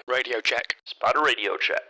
Radio check. Spotter radio check.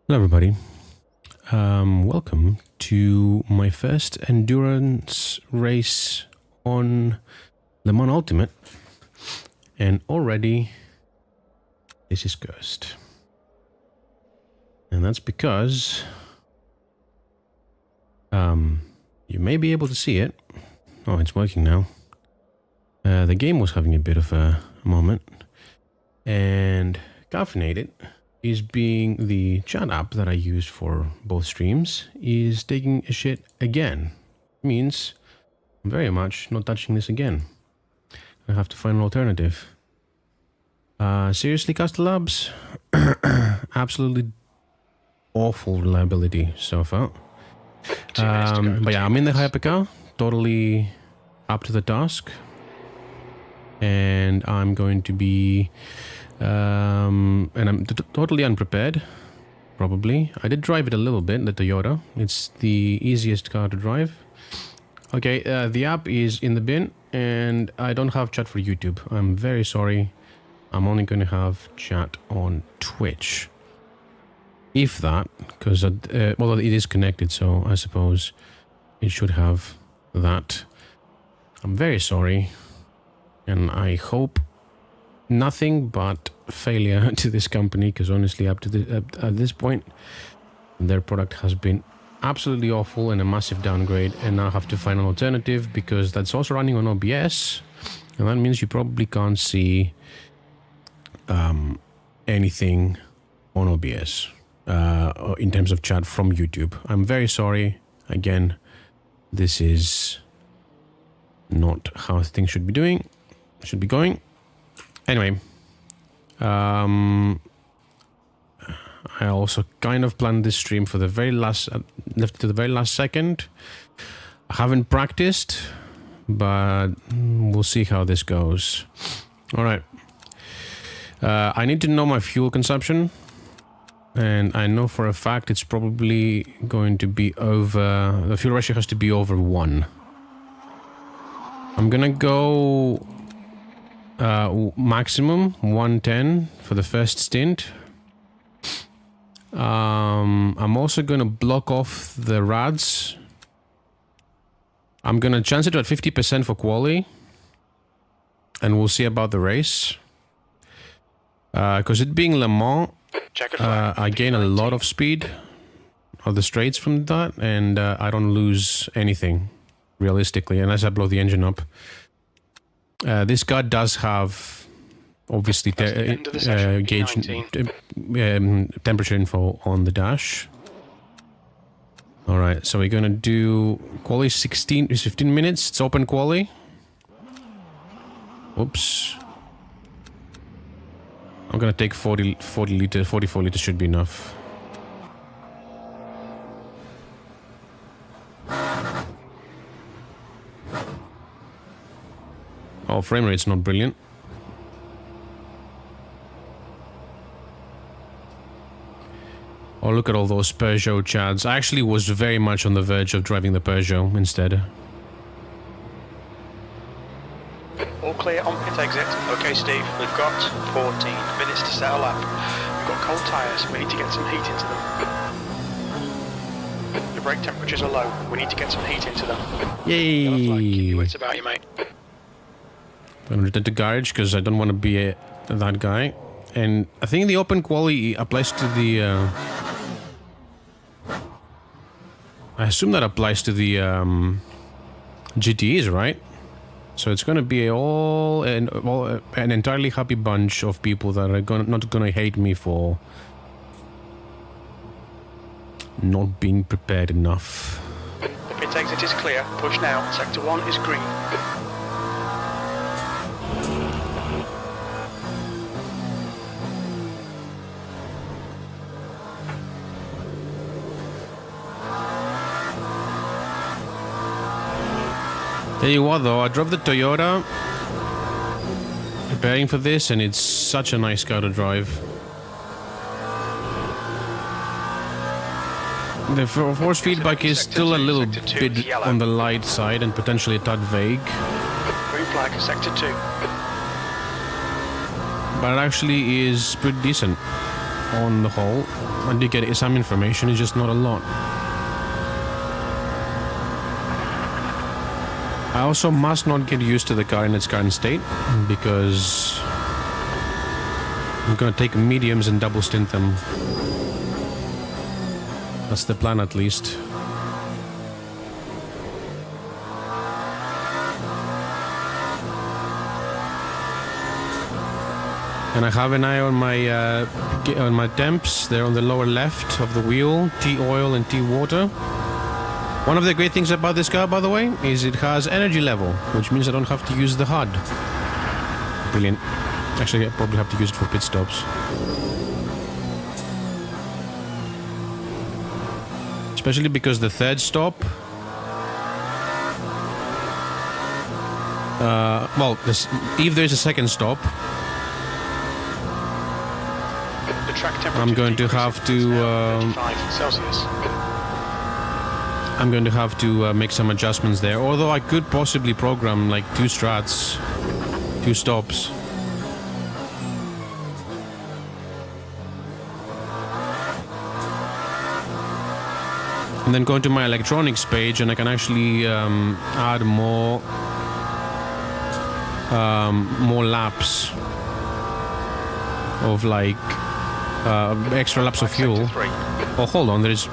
Hello everybody, welcome to my first endurance race on Le Mans Ultimate, and already this is cursed, and that's because you may be able to see it. Oh, it's working now. The game was having a bit of a moment, and Caffeinated is being the chat app that I use for both streams, is taking a shit again. Means I'm very much not touching this again. I have to find an alternative. Seriously, Castle Labs? Absolutely awful reliability so far. But yeah, I'm in the Hypercar, totally up to the task. And I'm going to be... and I'm totally unprepared, probably. I did drive it a little bit, the Toyota. It's the easiest car to drive. Okay, the app is in the bin, and I don't have chat for YouTube. I'm very sorry. I'm only going to have chat on Twitch. If that, because, well, it is connected, so I suppose it should have that. I'm very sorry, and I hope nothing but failure to this company, because honestly, up to at this point, their product has been absolutely awful and a massive downgrade, and now I have to find an alternative because that's also running on OBS, and that means you probably can't see anything on OBS in terms of chat from YouTube. I'm very sorry. Again, this is not how things should be going. Anyway, I also kind of planned this stream for the very last, left it to the very last second. I haven't practiced, but we'll see how this goes. All right. I need to know my fuel consumption, and I know for a fact it's probably going to be over, the fuel ratio has to be over 1. I'm gonna go maximum 110 for the first stint. I'm also going to block off the rads. I'm going to chance it at 50% for quali, and we'll see about the race. Because it being Le Mans, I gain a lot of speed of the straights from that, and I don't lose anything. realistically, unless I blow the engine up. This car does have, obviously, gauge temperature info on the dash. Alright, so we're gonna do quali 15 minutes. It's open quali. Oops. I'm gonna take 44 liters should be enough. Oh, frame rate's not brilliant. Oh, look at all those Peugeot chads. I actually was very much on the verge of driving the Peugeot instead. All clear on pit exit. Okay, Steve, we've got 14 minutes to settle up. We've got cold tyres, we need to get some heat into them. The brake temperatures are low, we need to get some heat into them. Yay! What's about you, mate? I'm gonna return to garage because I don't want to be that guy. And I think the open quality applies to the... I assume that applies to the GTEs, right? So it's gonna be an entirely happy bunch of people that are not gonna hate me for not being prepared enough. The pit exit is clear. Push now. Sector 1 is green. Tell you what though, I drove the Toyota preparing for this and it's such a nice car to drive. The force feedback is still a little bit on the light side and potentially a tad vague. Green flag, sector 2. But it actually is pretty decent on the whole. I did get some information, it's just not a lot. I also must not get used to the car in its current state, because I'm gonna take mediums and double stint them. That's the plan, at least. And I have an eye on my temps. They're on the lower left of the wheel. T-oil and T-water. One of the great things about this car, by the way, is it has energy level, which means I don't have to use the HUD. Brilliant. Actually, I probably have to use it for pit stops. Especially because the third stop... if there's a second stop, I'm going to have to... I'm going to have to make some adjustments there, although I could possibly program like 2 strats, 2 stops. And then go into my electronics page and I can actually add more laps of like extra laps of fuel. Oh, hold on, there's...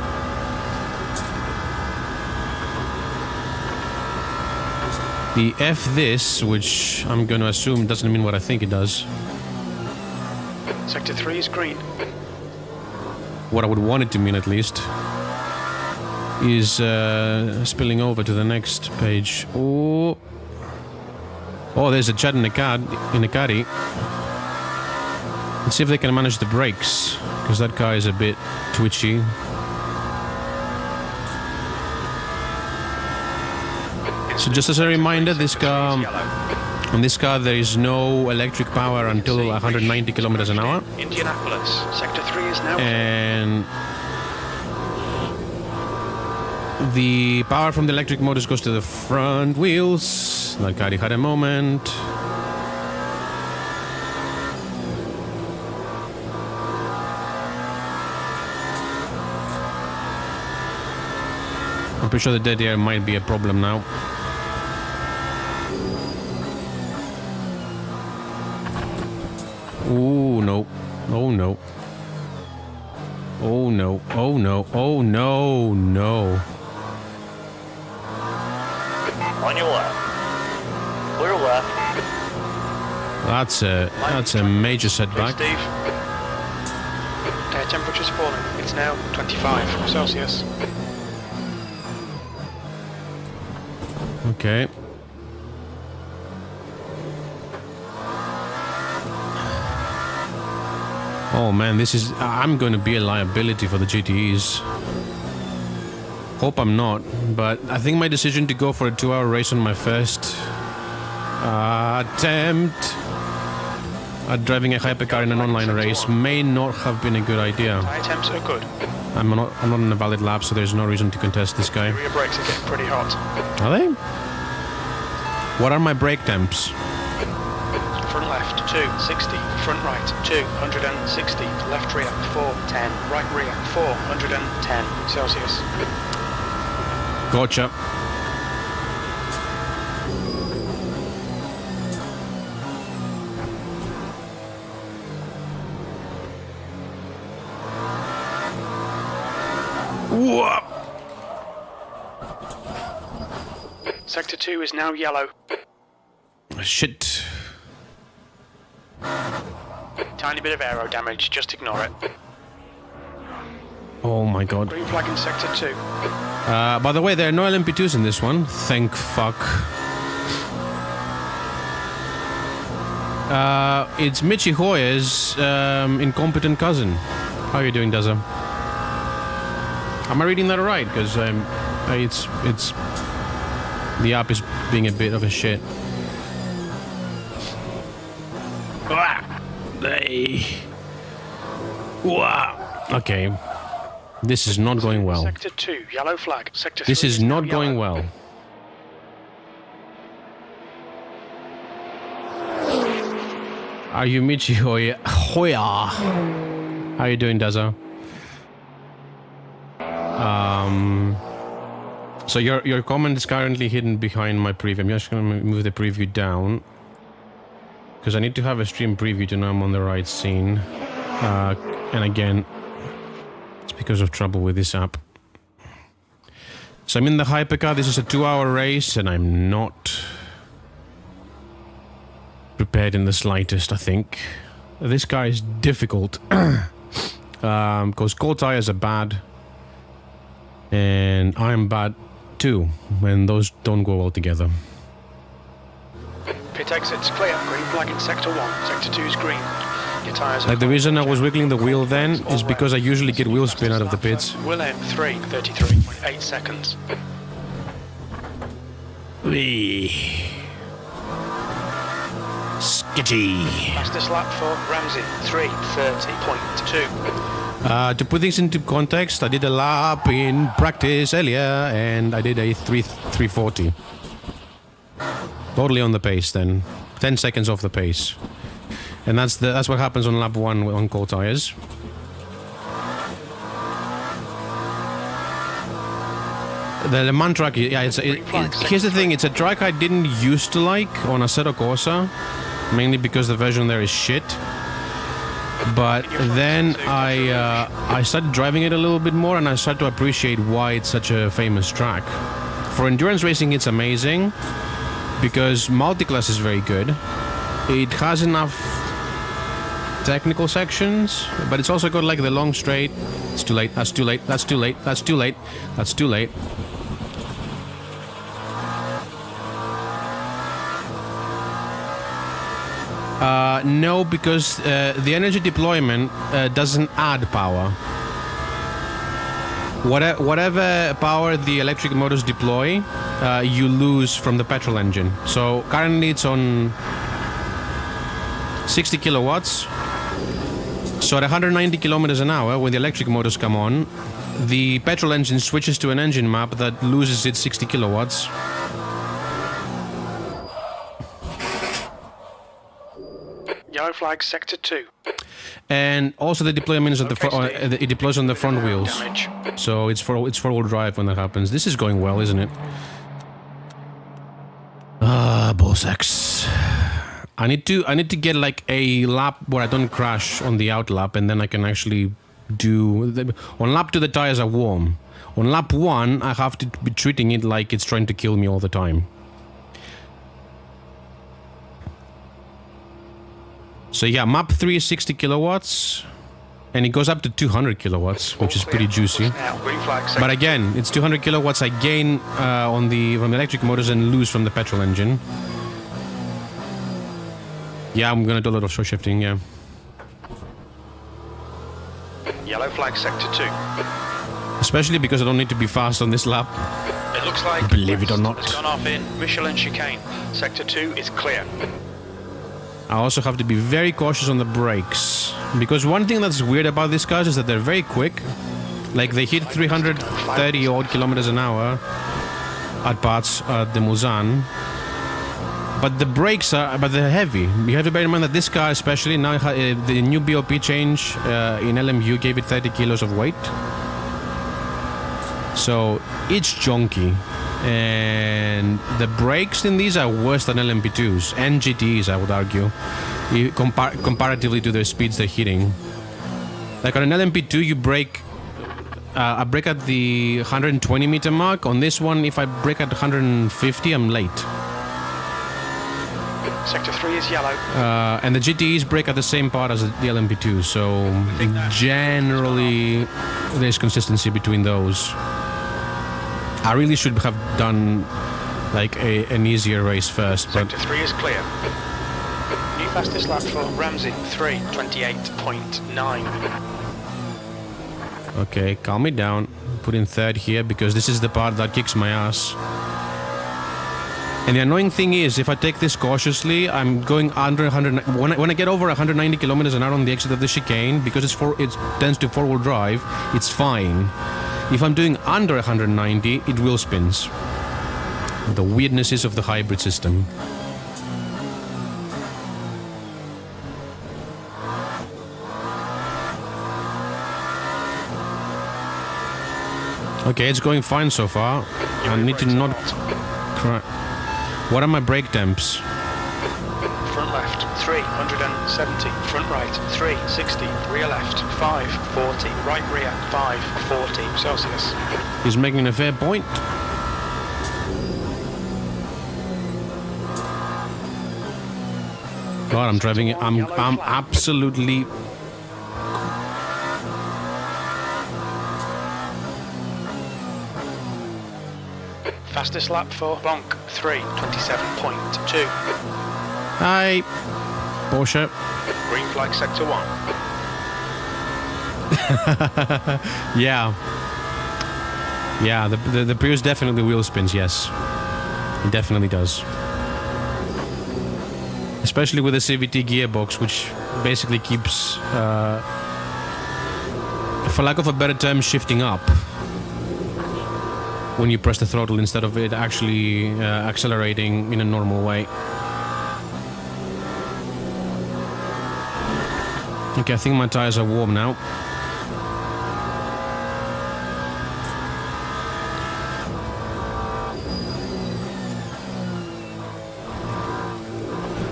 The F this, which I'm going to assume doesn't mean what I think it does. Sector 3 is green. What I would want it to mean, at least, is spilling over to the next page. Oh, there's a chat in a caddy. Let's see if they can manage the brakes, because that car is a bit twitchy. So just as a reminder, this car, on this car there is no electric power until 190 kilometers an hour. Indianapolis, sector 3 is now. And the power from the electric motors goes to the front wheels. That car had a moment. I'm pretty sure the dead air might be a problem now. Oh no. Oh no. Oh no. Oh no. Oh no. No. On your left. Clear left. That's a major setback. Steve. Air temperature's falling. It's now 25 Celsius. Okay. Oh man, I'm going to be a liability for the GTEs. Hope I'm not, but I think my decision to go for a 2-hour race on my first attempt at driving a hypercar in an online race may not have been a good idea. My attempts are good. I'm not in a valid lap, so there's no reason to contest this guy. Rear brakes are getting pretty hot. Are they? What are my brake temps? Front left, 260. Front right, 260. Left rear, 410. Right rear, 410 Celsius. Gotcha. Whoa. Sector 2 is now yellow. Shit. Tiny bit of aero damage, just ignore it. Oh my god. Green flag in Sector 2. By the way, there are no LMP2s in this one. Thank fuck. It's Michi Hoyer's incompetent cousin. How are you doing, Daza? Am I reading that right? Because it's the app is being a bit of a shit. Okay. This is not going well. Sector 2, yellow flag. Sector 3 This is not now going yellow. well. Are you Michi Hoya? How are you doing, Daza? So your comment is currently hidden behind my preview. I'm just gonna move the preview down because I need to have a stream preview to know I'm on the right scene. And again, it's because of trouble with this app. So I'm in the hypercar. This is a 2-hour race, and I'm not prepared in the slightest. I think this car is difficult because cold tires are bad. And I'm bad too, when those don't go well together. Pit exits clear. Green flag in Sector 1. Sector 2 is green. Your tyres are Like the reason I was wiggling the wheel then is because I usually get wheel spin out of the pits. Will aim 33.8 seconds. Wee. Sketchy. Fastest lap for Ramsey, 3:30.2. To put things into context, I did a lap in practice earlier and I did a 340. Totally on the pace then. 10 seconds off the pace. And that's what happens on lap 1 on cold tires. The Le Mans track, yeah, here's the thing, it's a track I didn't used to like on Assetto Corsa, mainly because the version there is shit. But then I started driving it a little bit more and I started to appreciate why it's such a famous track. For endurance racing, it's amazing because Multiclass is very good. It has enough technical sections, but it's also got like the long straight. It's too late, that's too late, that's too late, that's too late, that's too late. No, because the energy deployment doesn't add power. Whatever power the electric motors deploy, you lose from the petrol engine. So currently it's on 60 kilowatts. So at 190 kilometers an hour, when the electric motors come on, the petrol engine switches to an engine map that loses its 60 kilowatts. Yellow flag, Sector 2. And also the deployment is at the it deploys on the front wheels. Damage. So it's four-wheel drive when that happens. This is going well, isn't it? Ball sacks. I need to get like a lap where I don't crash on the out lap, and then I can actually on lap 2 the tires are warm. On lap 1 I have to be treating it like it's trying to kill me all the time. So yeah, map 3 is 60 kilowatts. And it goes up to 200 kilowatts, which is pretty juicy. But again, it's 200 kilowatts I gain from the electric motors and lose from the petrol engine. Yeah, I'm gonna do a lot of short shifting, yeah. Yellow flag sector 2. Especially because I don't need to be fast on this lap. It looks like Believe it or not. has gone off in Michelin chicane. Sector 2 is clear. I also have to be very cautious on the brakes. Because one thing that's weird about these cars is that they're very quick. Like they hit 330 odd kilometers an hour at parts at the Mulsanne. But the brakes they're heavy. You have to bear in mind that this car especially now the new BOP change in LMU gave it 30 kilos of weight. So it's junky. And the brakes in these are worse than LMP2s and GTEs, I would argue, comparatively to the speeds they're hitting. Like on an LMP2, you brake, I brake at the 120 meter mark. On this one, if I brake at 150, I'm late. Sector 3 is yellow. And the GTEs brake at the same part as the LMP2, so generally there's consistency between those. I really should have done like an easier race first, but... Sector 3 is clear. New fastest lap for Ramsey, 3:28.9. Okay, calm me down. Put in third here, because this is the part that kicks my ass. And the annoying thing is, if I take this cautiously, I'm going under 100... When I get over 190 kilometers an hour on the exit of the chicane, because it tends to four-wheel drive, it's fine. If I'm doing under 190, it wheel spins. The weirdnesses of the hybrid system. Okay, it's going fine so far. I need to not... What are my brake temps? Front left, 370. Front right, 360. Rear left, 540. Right rear, 540 Celsius. He's making a fair point. God, I'm driving it. I'm absolutely... Fastest lap for Bonk, 3:27.2. Hi, Porsche. Green flag sector 1. Yeah. Yeah, the Prius definitely wheel spins, yes. It definitely does. Especially with the CVT gearbox, which basically keeps, for lack of a better term, shifting up when you press the throttle instead of it actually accelerating in a normal way. Okay, I think my tires are warm now.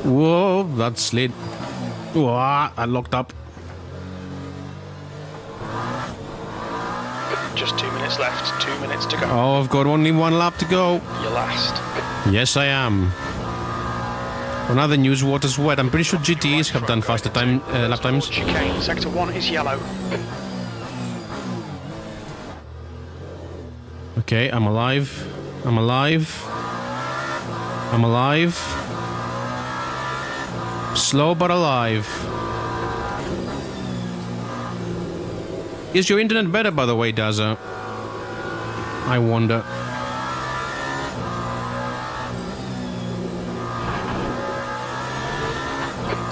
Whoa, that slid. Whoa, I locked up. Just 2 minutes left, 2 minutes to go. Oh, I've got only one lap to go. You're last. Yes, I am. Another news, water's wet. I'm pretty sure GTEs have done faster lap times. Chicane, sector 1 is yellow. Okay, I'm alive. I'm alive. I'm alive. Slow but alive. Is your internet better, by the way, Daza? I wonder.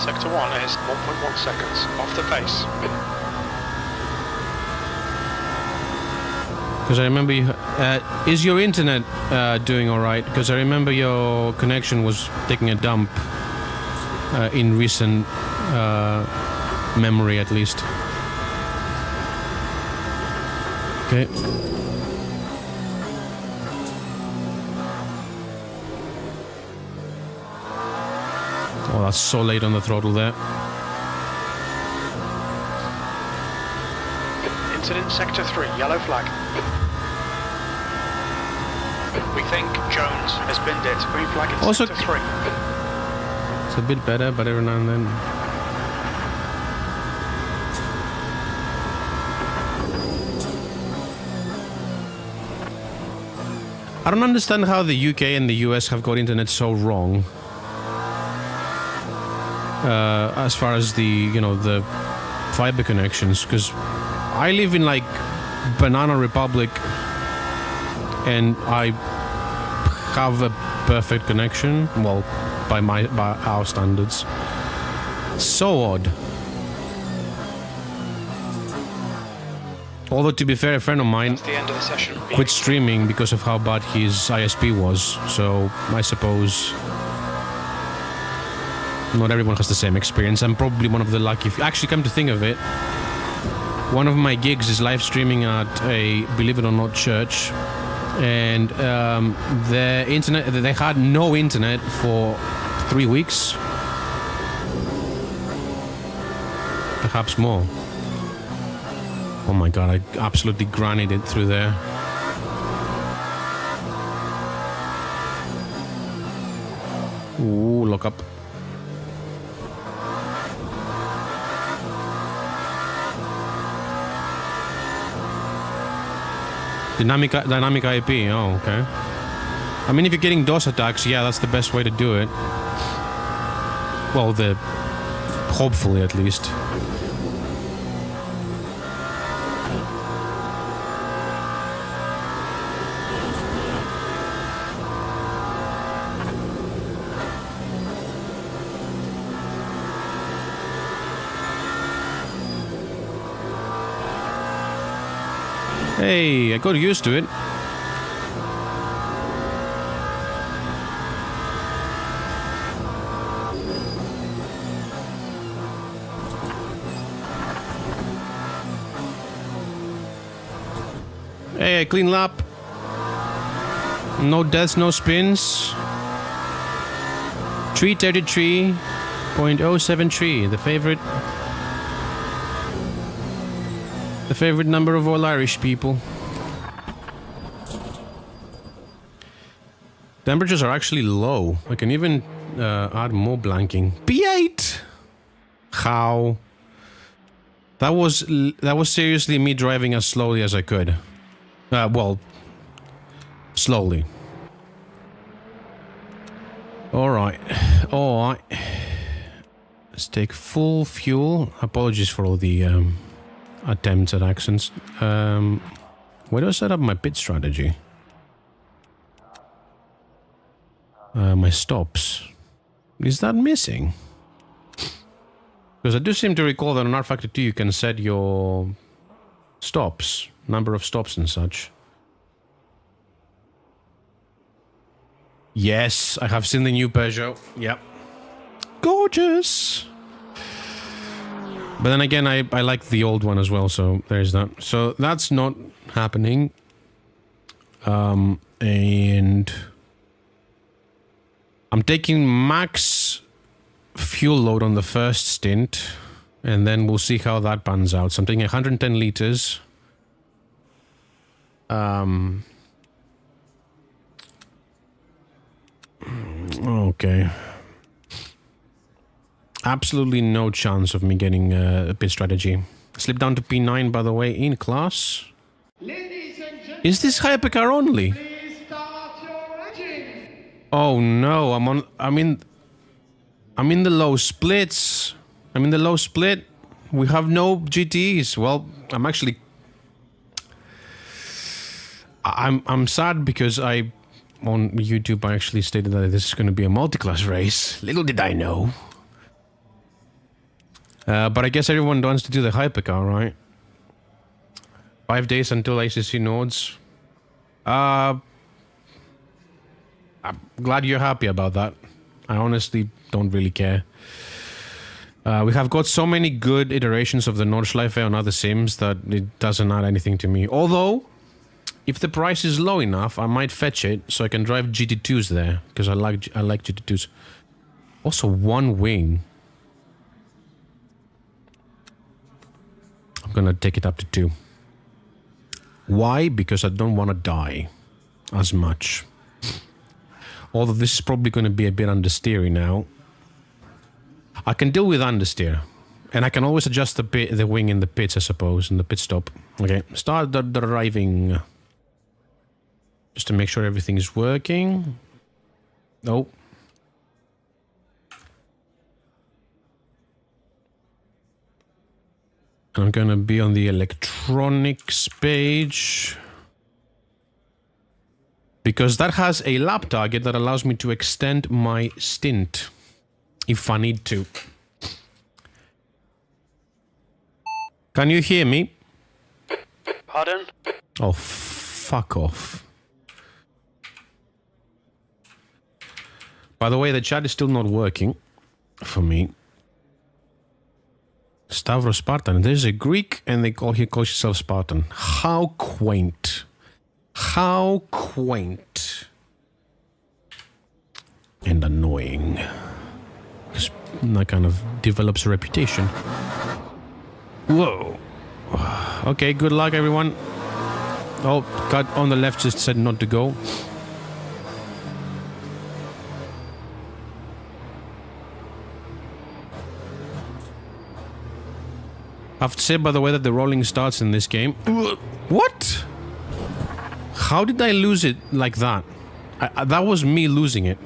Sector 1 is 1.1 seconds off the pace. Because I remember you... is your internet doing alright? Because I remember your connection was taking a dump in recent memory, at least. Okay. Oh, that's so late on the throttle there. Incident sector 3, yellow flag. We think Jones has binned it. Green flag in Also, sector 3. it's a bit better, but every now and then. I don't understand how the UK and the US have got internet so wrong. As far as the, you know, the fiber connections, because I live in like Banana Republic and I have a perfect connection, well, by our standards. So odd. Although, to be fair, a friend of mine That's the end of the session. quit streaming because of how bad his ISP was, so I suppose not everyone has the same experience. I'm probably one of the lucky few. Actually, come to think of it, one of my gigs is live streaming at a, believe it or not, church, and the internet, they had no internet for 3 weeks, perhaps more. Oh my god, I absolutely grannied it through there. Ooh, lock up. Dynamic IP, oh, okay. I mean, if you're getting DOS attacks, yeah, that's the best way to do it. Well, hopefully at least. Hey, I got used to it. Hey, clean lap. No deaths, no spins. 333.073, the favorite number of all Irish people. Temperatures are actually low. I can even add more blanking. P8! How? That was seriously me driving as slowly as I could. Well, slowly. Alright. Alright. Let's take full fuel. Apologies for all the attempts at accents. Where do I set up my pit strategy? My stops. Is that missing? Because I do seem to recall that on R-Factor 2 you can set your stops, number of stops and such. Yes, I have seen the new Peugeot. Yep. Gorgeous! But then again, I like the old one as well, so there's that. So that's not happening. And I'm taking max fuel load on the first stint, and then we'll see how that pans out. So I'm taking 110 liters. Okay. Absolutely no chance of me getting a pit strategy. Slip down to P9, by the way, in class. Is this Hypercar only? Oh no, I'm in the low splits. I'm in the low split. We have no GTEs. Well, I'm sad because on YouTube I actually stated that this is going to be a multi-class race. Little did I know. But I guess everyone wants to do the Hypercar, right? 5 days until ACC nodes. I'm glad you're happy about that. I honestly don't really care. We have got so many good iterations of the Nordschleife on other sims that it doesn't add anything to me. Although, if the price is low enough, I might fetch it so I can drive GT2s there, because I like GT2s. Also, one wing. I'm gonna take it up to 2. Why? Because I don't want to die as much. Although this is probably going to be a bit understeery now. I can deal with understeer. And I can always adjust the wing in the pits, I suppose, in the pit stop. Okay, start the driving. just to make sure everything is working. Oh. I'm gonna be on the electronics page. Because that has a lap target that allows me to extend my stint. If I need to. Can you hear me? Pardon? Oh, fuck off. By the way, the chat is still not working for me. Stavros Spartan. There's a Greek and he calls himself Spartan. How quaint. How quaint. And annoying. Because that kind of develops a reputation. Whoa. Okay, good luck everyone. Oh, God on the left just said not to go. I have to say, by the way, that the rolling starts in this game. What? How did I lose it like that? That was me losing it.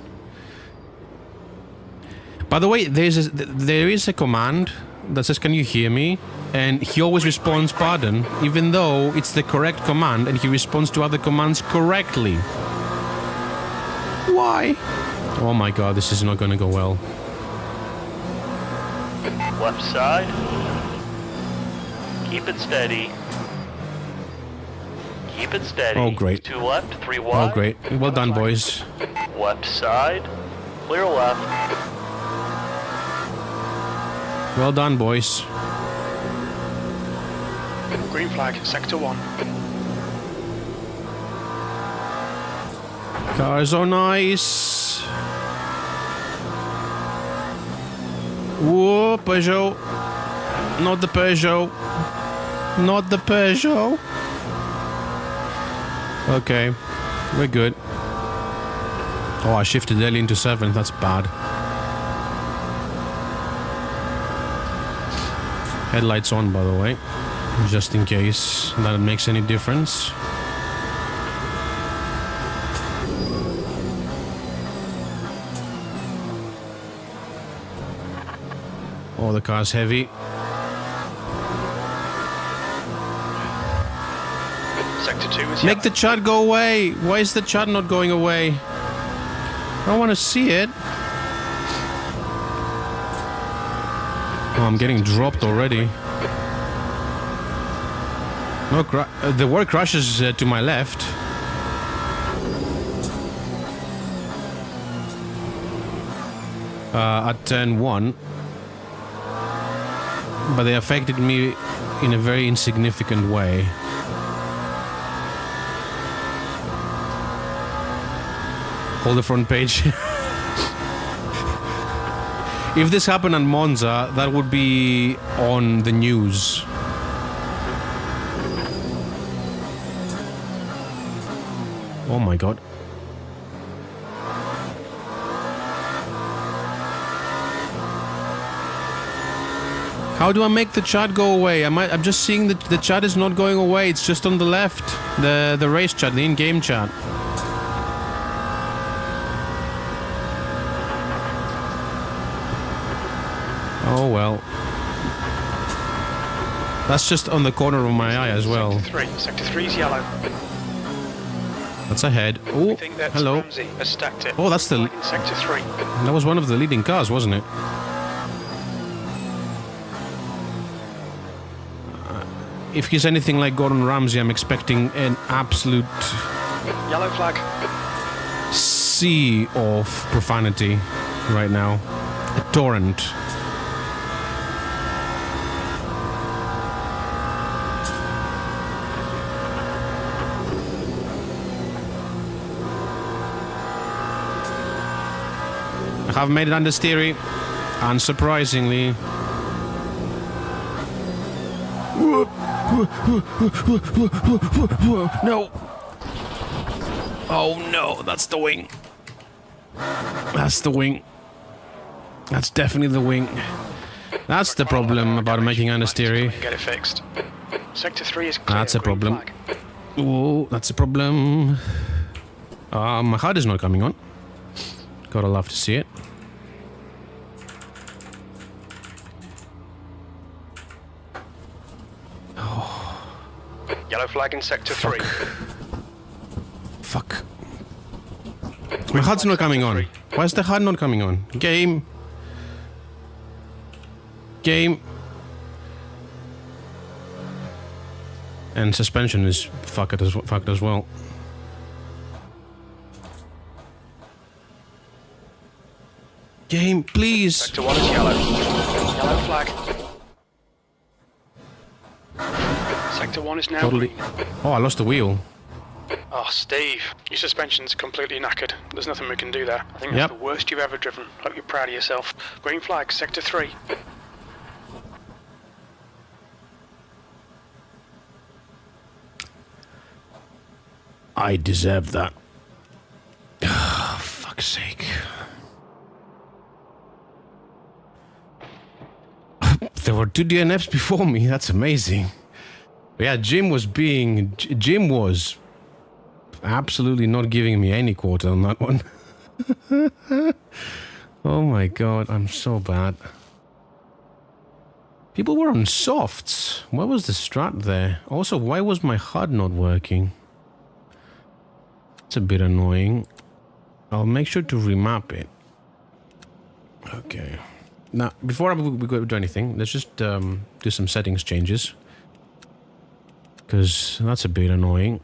By the way, there is a command that says, "Can you hear me?" And he always responds, "Pardon," even though it's the correct command, and he responds to other commands correctly. Why? Oh my God, this is not going to go well. Left side. Keep it steady. Keep it steady. Oh, great. 2 left, 3 wide. Oh, great. Well done, boys. Left side. Clear left. Well done, boys. Green flag, sector 1. Cars are nice. Whoa, Peugeot. Not the Peugeot. Not the Peugeot. Okay, we're good. Oh, I shifted early into 7th. That's bad. Headlights on, by the way, just in case that makes any difference. Oh, the car's heavy. Sector 2 is Make the chat go away. Why is the chat not going away? I want to see it. Oh, I'm getting dropped already. No, the word crashes to my left. At turn 1. But they affected me in a very insignificant way. Hold the front page. If this happened at Monza, that would be on the news. Oh my God. How do I make the chat go away? I'm just seeing that the chat is not going away. It's just on the left. The race chat, the in-game chat. Oh well. That's just on the corner of my eye as well. Sector 3 is yellow. That's ahead. Oh, hello. Ramsey has stacked it. Oh, that's the... In sector 3. That was one of the leading cars, wasn't it? If he's anything like Gordon Ramsay, I'm expecting an absolute... Yellow flag. sea of profanity right now. A torrent. I have made it understeery, unsurprisingly. No. Oh no, that's the wing. That's the wing. That's definitely the wing. That's the problem about making understeery. Get it fixed. Sector 3 is clear. That's a problem. Oh, that's a problem. My HUD is not coming on. Gotta love to see it. Yellow flag in sector 3. Fuck. My HUD's not coming on. Why is the HUD not coming on? Game. Game. And suspension is fucked as well. Game, please. Sector 1 is yellow. Yellow flag. Sector 1 is now Totally. green. Oh, I lost the wheel. Oh, Steve, your suspension's completely knackered. There's nothing we can do there. I think that's Yep. the worst you've ever driven. Hope you're proud of yourself. Green flag, sector 3. I deserve that. Oh, fuck's sake. There were 2 DNFs before me. That's amazing. But yeah, Jim was absolutely not giving me any quarter on that one. Oh my god, I'm so bad. People were on softs. What was the strat there? Also, why was my HUD not working? It's a bit annoying. I'll make sure to remap it. Okay. Now, before we go do anything, let's just do some settings changes. Because that's a bit annoying.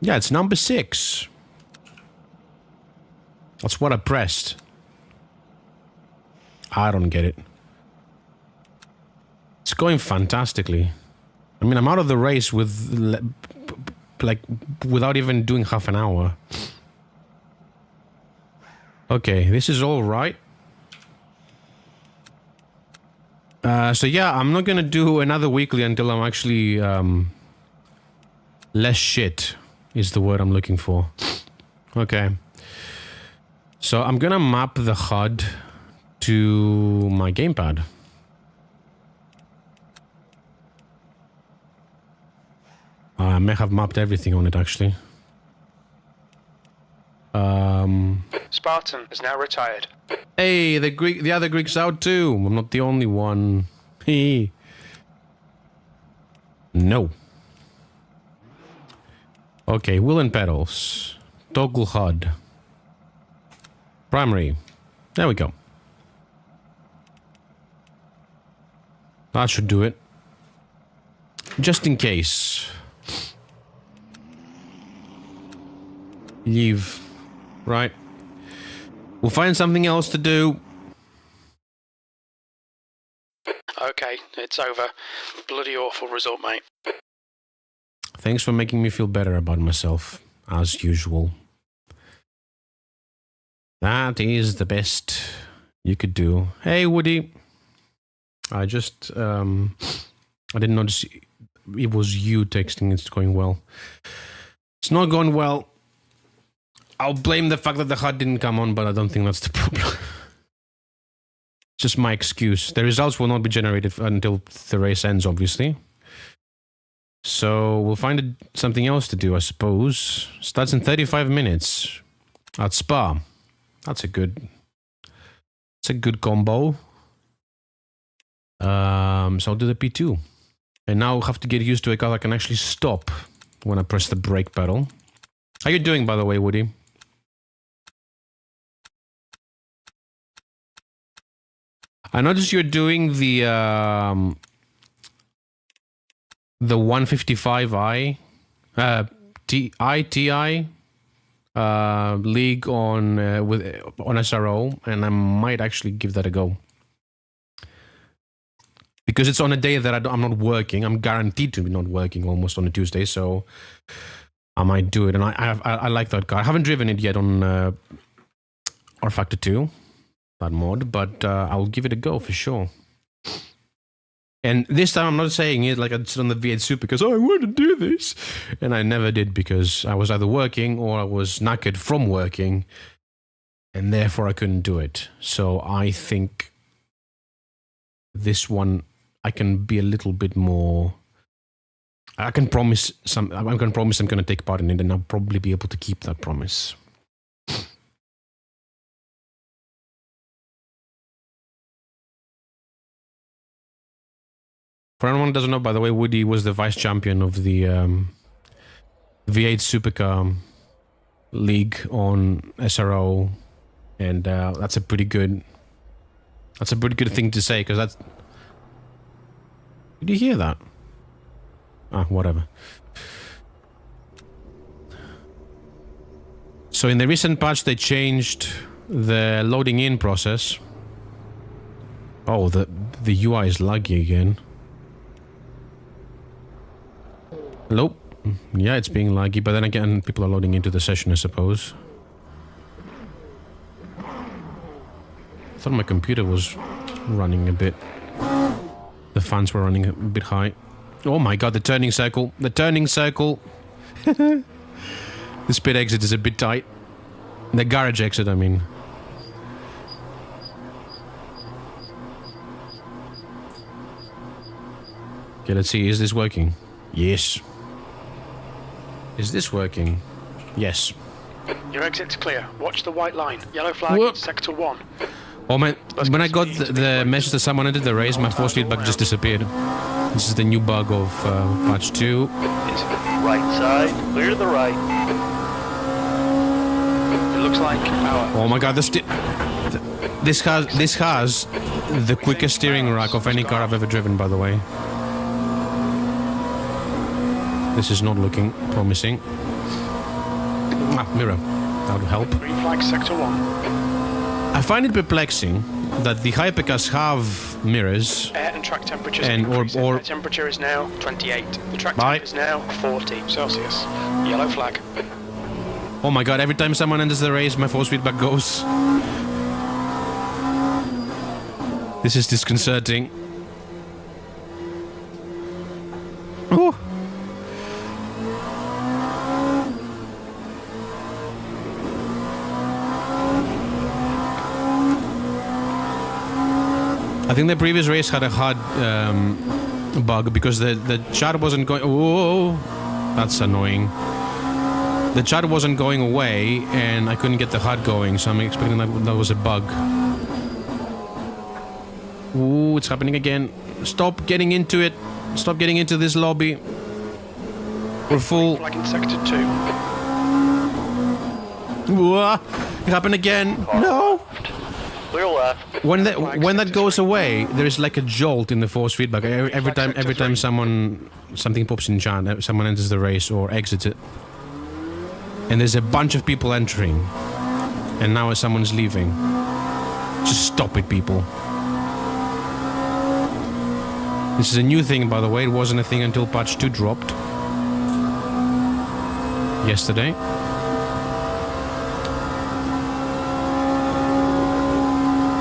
Yeah, it's number 6. That's what I pressed. I don't get it. It's going fantastically. I mean, I'm out of the race with, like, without even doing half an hour. Okay, this is all right. So yeah, I'm not gonna do another weekly until I'm actually, less shit is the word I'm looking for. Okay. So I'm gonna map the HUD to my gamepad. I may have mapped everything on it, actually. Spartan is now retired. Hey, the other Greek's out too. I'm not the only one. No. Okay, wheel and pedals. Toggle HUD. Primary. There we go. That should do it. Just in case. Leave. Right. We'll find something else to do. Okay, it's over. Bloody awful result, mate. Thanks for making me feel better about myself, as usual. That is the best you could do. Hey, Woody. I just, I didn't notice it was you texting it's going well. It's not going well. I'll blame the fact that the HUD didn't come on, but I don't think that's the problem. Just my excuse. The results will not be generated until the race ends, obviously. So we'll find something else to do, I suppose. Starts in 35 minutes at Spa. That's a good combo. So I'll do the P2. And now I'll have to get used to a car that can actually stop when I press the brake pedal. How you doing, by the way, Woody? I noticed you're doing the 155i TI league on SRO, and I might actually give that a go because it's on a day that I'm not working. I'm guaranteed to be not working almost on a Tuesday, so I might do it. And I like that car. I haven't driven it yet on R Factor 2. That mod, but I'll give it a go for sure. And this time I'm not saying it like I'd sit on the V8 Super because I want to do this. And I never did because I was either working or I was knackered from working and therefore I couldn't do it. So I think this one, I can be a little bit more. I can promise some. I'm going to promise I'm going to take part in it, and I'll probably be able to keep that promise. For anyone who doesn't know, by the way, Woody was the vice champion of the V8 Supercar League on SRO, and that's a pretty good. That's a pretty good thing to say, because that's. Did you hear that? Ah, whatever. So in the recent patch, they changed the loading in process. Oh, the UI is laggy again. Hello? Yeah, it's being laggy, but then again, people are loading into the session, I suppose. I thought my computer was running a bit. The fans were running a bit high. Oh my god, the turning circle. The turning circle. The speed exit is a bit tight. The garage exit, I mean. Okay, let's see. Is this working? Yes. Is this working? Yes. Your exit's clear. Watch the white line. Yellow flag, Whoop. sector 1. Oh man, when I got the message that someone entered the race, my force feedback just disappeared. This is the new bug of patch 2. Right side, clear to the right. It looks like power. Oh my god, this has the quickest steering rack of any car I've ever driven, by the way. This is not looking promising. Ah, mirror. That would help. Green flag, sector 1. I find it perplexing that the Hypercars have mirrors. Air and track temperatures And Air temperature is now 28. The track temp is now 40 Celsius. Yellow flag. Oh my god, every time someone enters the race, my force feedback goes. This is disconcerting. Oh. I think the previous race had a hard bug because the chat wasn't going. Whoa, that's annoying. The chat wasn't going away, and I couldn't get the HUD going, so I'm expecting that was a bug. Ooh, it's happening again. Stop getting into it. Stop getting into this lobby. We're full. Flag in sector 2. Ooh, it happened again. No. Clear left. When that goes away, there is like a jolt in the force feedback. Every time something pops in chat, someone enters the race or exits it, and there's a bunch of people entering, and now someone's leaving. Just stop it, people. This is a new thing, by the way. It wasn't a thing until patch 2 dropped yesterday.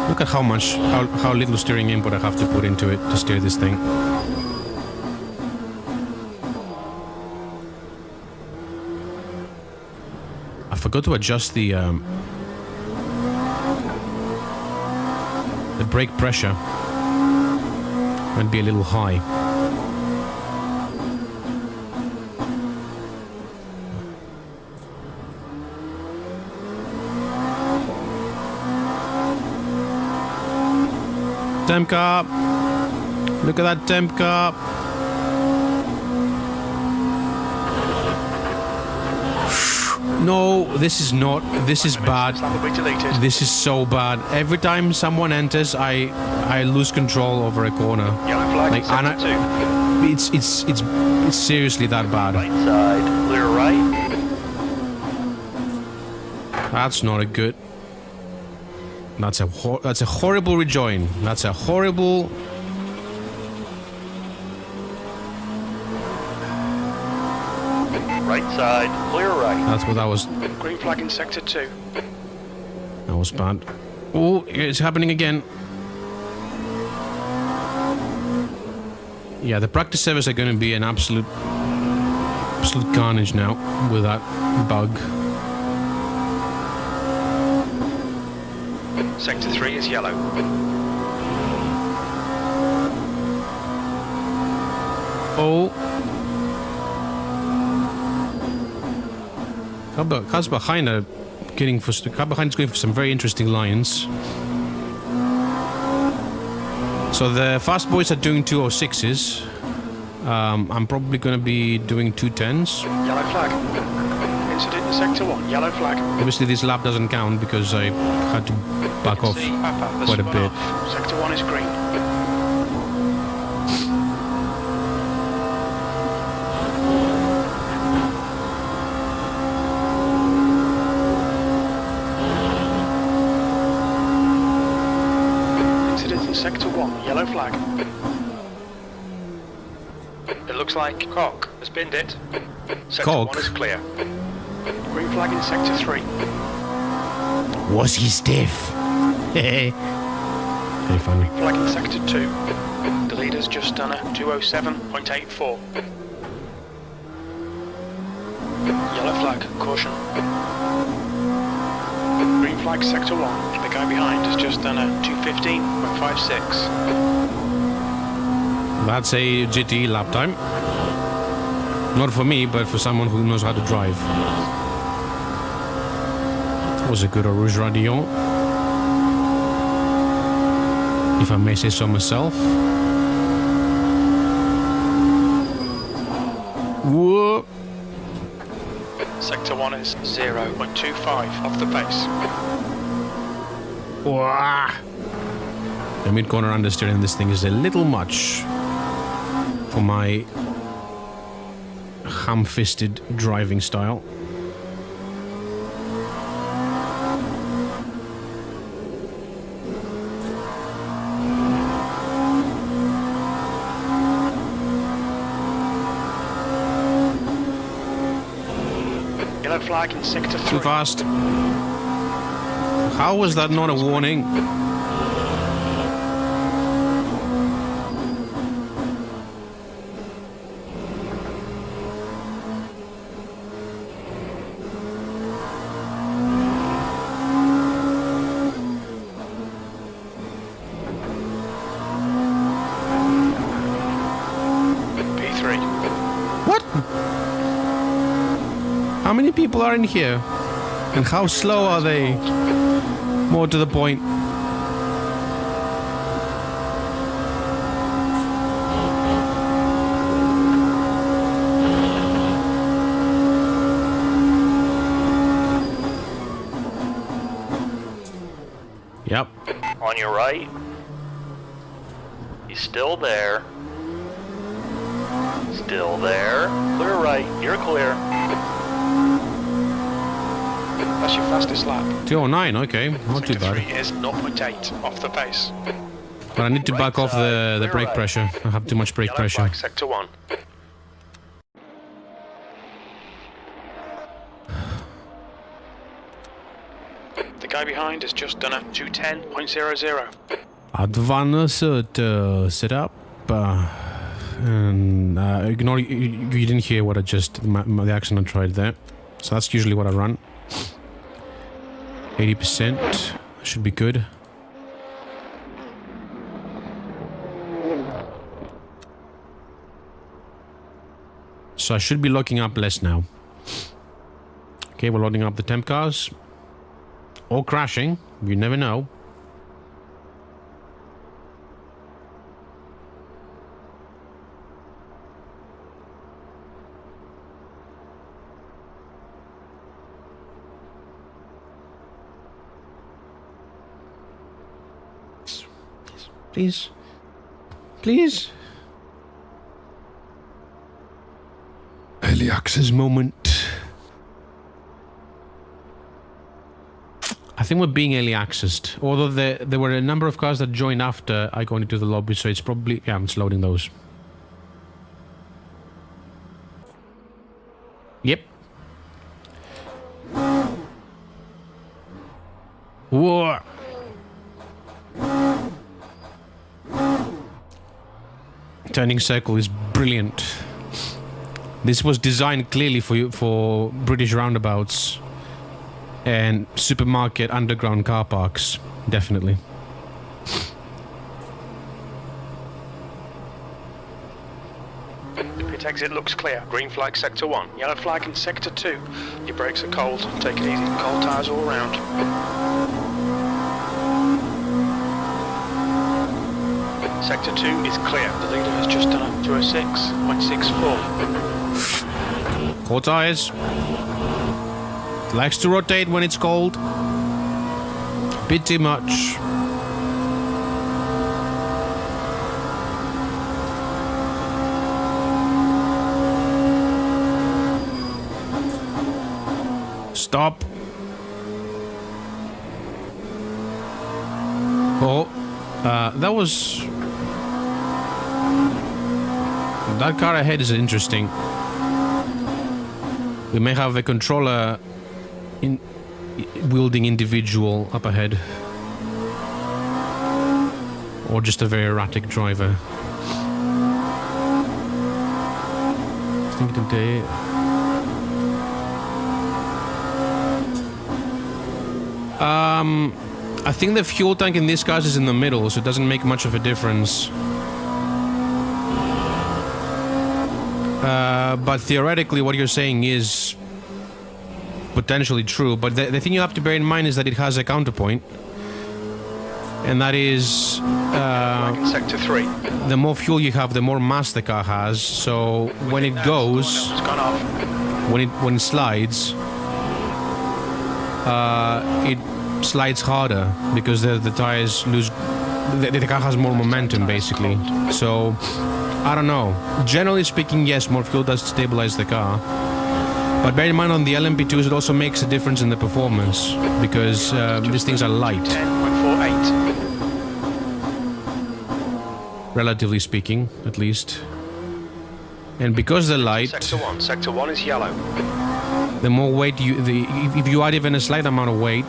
Look at how little steering input I have to put into it to steer this thing. I forgot to adjust the brake pressure. Might be a little high. Temp car. Look at that temp car. No, this is not. This is bad. This is so bad. Every time someone enters, I lose control over a corner. Yellow flag Like, in sector 2. it's seriously that bad. Right side, clear right. That's not a good. That's a horrible rejoin. That's a horrible. Right side, clear right. That's what that was. Green flag in sector 2. That was bad. Oh, it's happening again. Yeah, the practice servers are going to be an absolute carnage now with that bug. Sector 3 is yellow. Oh. Cars behind are getting for car behind is going for some very interesting lines. So the fast boys are doing 206s. I'm probably going to be doing 210s. Yellow flag. Incident in sector 1. Yellow flag. Obviously this lap doesn't count because I had to back off quite a bit. Sector 1 is green. Sector 1, yellow flag. It looks like Cock has binned it. Sector Cock? 1 is clear. Green flag in sector 3. Was he stiff? Very funny. Flag in sector 2. The leader's just done a 207.84. Yellow flag, caution. Green flag sector 1. The guy behind has just done a 215.56. That's a GT lap time. Not for me, but for someone who knows how to drive. That was a good Rouge Radio, if I may say so myself. Whoa! Sector 1 is 0.25 off the pace. Wah. The mid-corner understeer in this thing is a little much for my ham-fisted driving style. Yellow flag in sector 3. Too fast. How was that not a warning? P3. What? How many people are in here? And how slow are they? More to the point. Yep. On your right. He's still there. Still there. Clear right. You're clear. That's your fastest lap. 209, okay, not too Sector bad. 3 is 0.8 off the pace. But I need to back off the brake pressure. I have too much brake Yellow pressure. flag, sector 1. The guy behind has just done a 210.00. Advanced setup. And ignore you didn't hear what I just the action I tried there. So that's usually what I run. 80% should be good. So I should be locking up less now. Okay, we're loading up the temp cars. Or crashing, you never know. Please. Please. Early access moment. I think we're being early accessed. Although there were a number of cars that joined after I got into the lobby, so it's probably... Yeah, I'm just loading those. Yep. Whoa. Turning circle is brilliant. This was designed clearly for British roundabouts and supermarket underground car parks, definitely. pit exit looks clear. Green flag sector 1. Yellow flag in sector 2. Your brakes are cold. Take it easy. Cold tyres all round. Sector 2 is clear. The leader has just done a 206.64. Cold tires. Likes to rotate when it's cold. Bit too much. Stop. Oh, that was... That car ahead is interesting. We may have a controller wielding individual up ahead. Or just a very erratic driver. I think today... I think the fuel tank in these cars is in the middle, so it doesn't make much of a difference. But theoretically, what you're saying is potentially true. But the thing you have to bear in mind is that it has a counterpoint, and that is sector 3. The more fuel you have, the more mass the car has. So when it goes, when it slides, it slides harder because the tires lose. The car has more momentum, basically. So I don't know. Generally speaking, yes, more fuel does stabilize the car. But bear in mind, on the LMP2s, it also makes a difference in the performance because these things are light. 10.48. Relatively speaking, at least. And because they're light, Sector 1 is yellow. the more weight if you add even a slight amount of weight,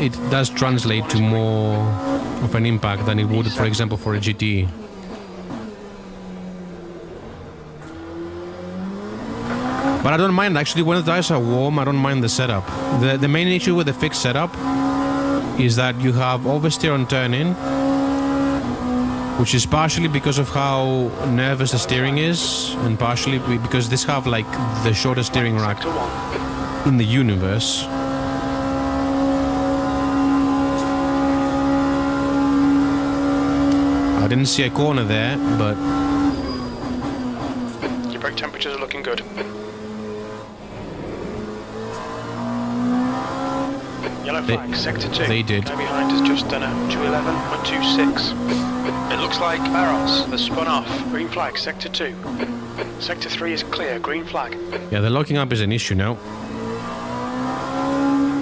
it does translate to more of an impact than it would, for example, for a GT. But I don't mind, actually, when the tires are warm, I don't mind the setup. The main issue with the fixed setup is that you have oversteer on turn-in, which is partially because of how nervous the steering is, and partially because this have like the shortest steering rack in the universe. I didn't see a corner there, but... Your brake temperatures are looking good. Yellow flag, sector 2. They did. Guy behind has just done a 211.26. It looks like Barros has spun off. Green flag, sector 2. Sector 3 is clear, green flag. Yeah, the locking up is an issue now.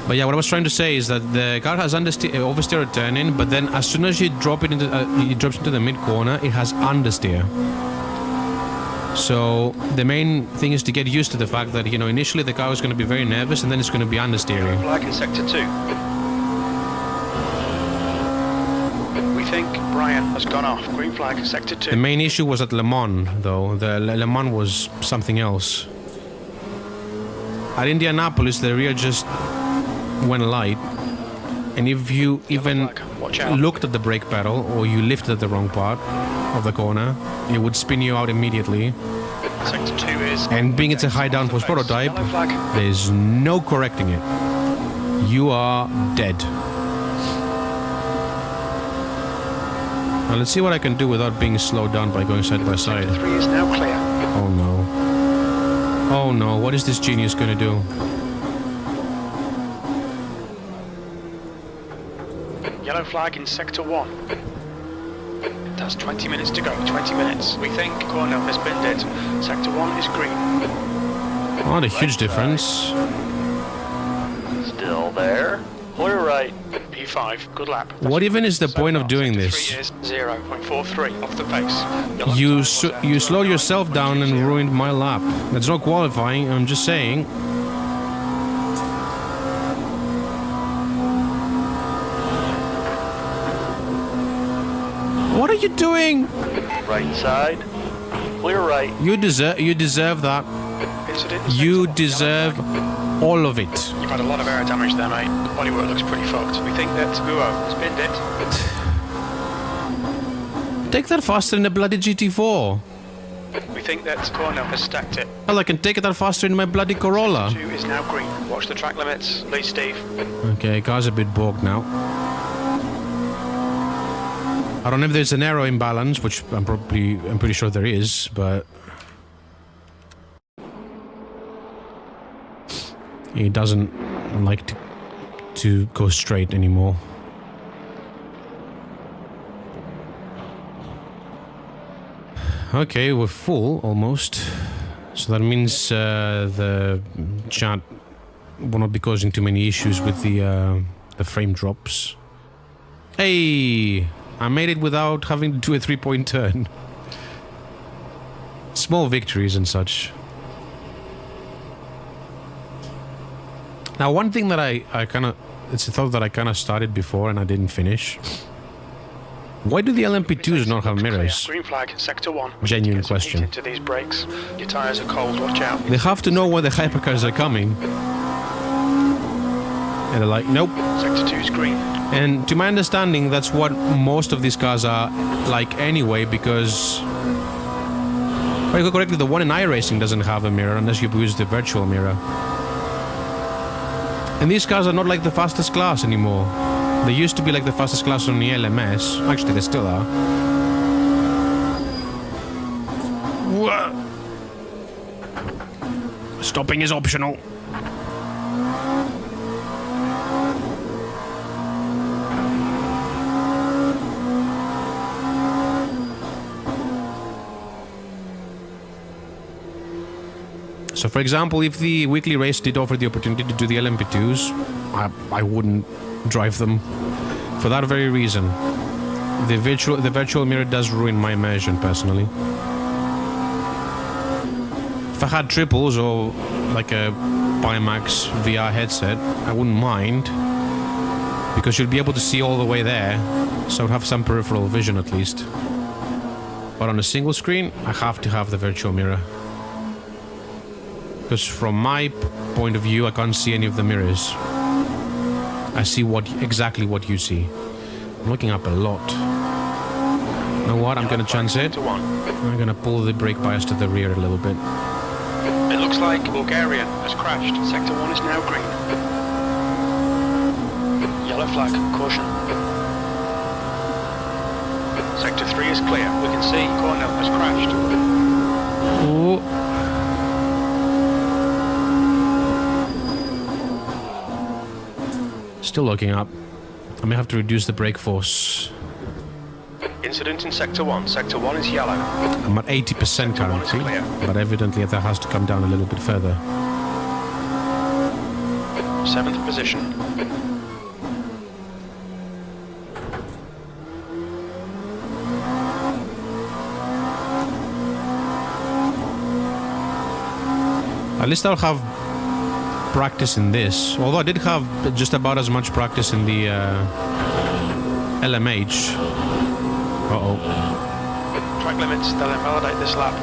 But yeah, what I was trying to say is that the car has oversteer at turn-in, but then as soon as you drop it into, it drops into the mid-corner, it has understeer. So the main thing is to get used to the fact that, you know, initially the car is going to be very nervous and then it's going to be understeering. Flag in sector 2. We think Brian has gone off. Green flag, sector 2. The main issue was at Le Mans, though. The Le Mans was something else. At Indianapolis, the rear just went light, and if you even looked at the brake pedal or you lifted the wrong part of the corner, it would spin you out immediately. Sector 2 is... And being it's a high downforce prototype, there's no correcting it. You are dead. Now let's see what I can do without being slowed down by going side by side. Sector 3 is now clear. Oh no. Oh no, what is this genius going to do? Yellow flag in sector 1. That's 20 minutes to go. 20 minutes. We think corner has been dead. Sector 1 is green. Not a huge difference. Still there. Clear right. P5. Good lap. What even is the point of doing Sector this? 3 is 0.43 off the pace. You slowed yourself down and ruined my lap. That's not qualifying, I'm just saying. What are you doing? Right side. Clear right. You deserve that. You deserve all of it. You've had a lot of air damage there, mate. The bodywork looks pretty fucked. We think that Uo has binned it. Take that faster than a bloody GT4. We think that Cornell has stacked it. Hell, I can take it out faster in my bloody Corolla. 2 is now green. Watch the track limits. Lead Steve. Okay, car's a bit bogged now. I don't know if there's an aero imbalance, which I'm pretty sure there is, but it doesn't like to go straight anymore. Okay, we're full almost, so that means the chat will not be causing too many issues with the frame drops. Hey, I made it without having to do a 3-point turn. Small victories and such. Now, one thing that it's a thought that I kind of started before and I didn't finish. Why do the LMP2s not have mirrors? Green flag, sector 1. Genuine question. Into these brakes. Your tires are cold, watch out. They have to know when the hypercars are coming. And they're like, nope. Sector 2 is green. And to my understanding, that's what most of these cars are like anyway, because... If I go correctly, the one in iRacing doesn't have a mirror unless you use the virtual mirror. And these cars are not like the fastest class anymore. They used to be like the fastest class on the LMS. Actually, they still are. Whoa. Stopping is optional. So, for example, if the weekly race did offer the opportunity to do the LMP2s, I wouldn't drive them for that very reason. The virtual mirror does ruin my immersion personally. If I had triples or like a Pimax VR headset, I wouldn't mind, because you'll be able to see all the way there, so I'd have some peripheral vision at least. But on a single screen, I have to have the virtual mirror. Because from my point of view, I can't see any of the mirrors. I see exactly what you see. I'm looking up a lot. You know what? I'm gonna chance it. I'm gonna pull the brake bias to the rear a little bit. It looks like Bulgaria has crashed. Sector 1 is now green. Yellow flag, caution. Sector 3 is clear. We can see Cornell has crashed. Oh. Still looking up. I may have to reduce the brake force. Incident in Sector 1. Sector 1 is yellow. I'm at 80% currently, but evidently that has to come down a little bit further. 7th position. At least I'll have practice in this. Although I did have just about as much practice in the LMH. Uh-oh. Track limits, they'll invalidate this lap.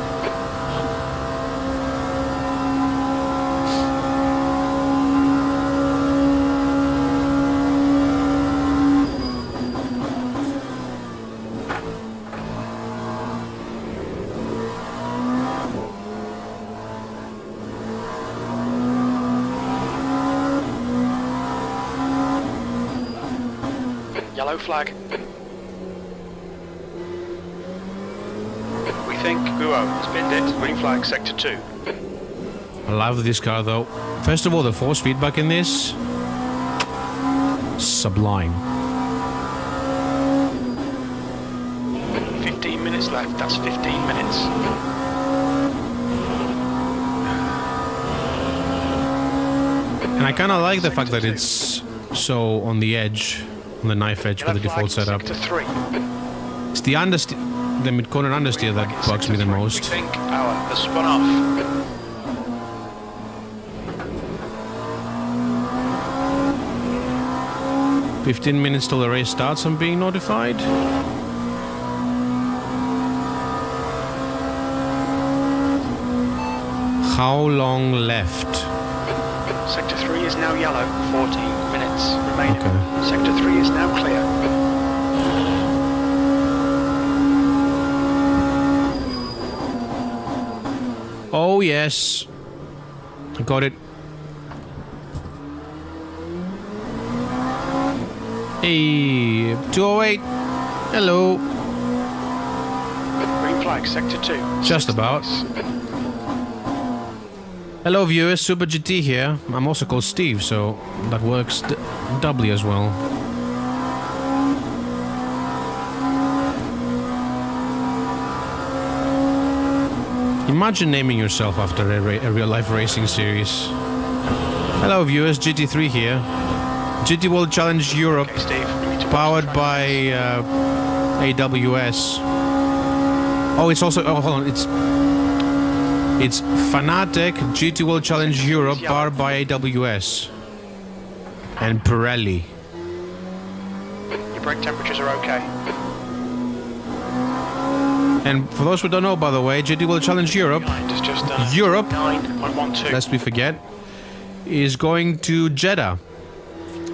Yellow flag. We think Guo spinned it. Green flag, sector 2. I love this car though. First of all, the force feedback in this, sublime. 15 minutes left. That's 15 minutes. And I kind of like the fact that it's so on the edge, on the knife edge with the default setup. It's the the mid-corner understeer that bugs me the most. We think power has spun off. "15 minutes till the race starts, I'm being notified. How long left? Sector 3 is now yellow. 14 minutes remaining. Okay. Sector 3 is now clear. Oh, yes. I got it. Hey, 208. Hello. Green flag, sector 2. Just about. Hello, viewers. Super GT here. I'm also called Steve, so that works doubly as well. Imagine naming yourself after a real-life racing series. Hello, viewers. GT3 here. GT World Challenge Europe, Okay, Steve, we need to powered by AWS. Oh, it's also. Oh, hold on. It's Fanatec GT World Challenge Europe, powered by AWS and Pirelli. Your brake temperatures are okay. And for those who don't know, by the way, GT World Challenge Europe, Behind is just Europe, 9.12. lest we forget, is going to Jeddah,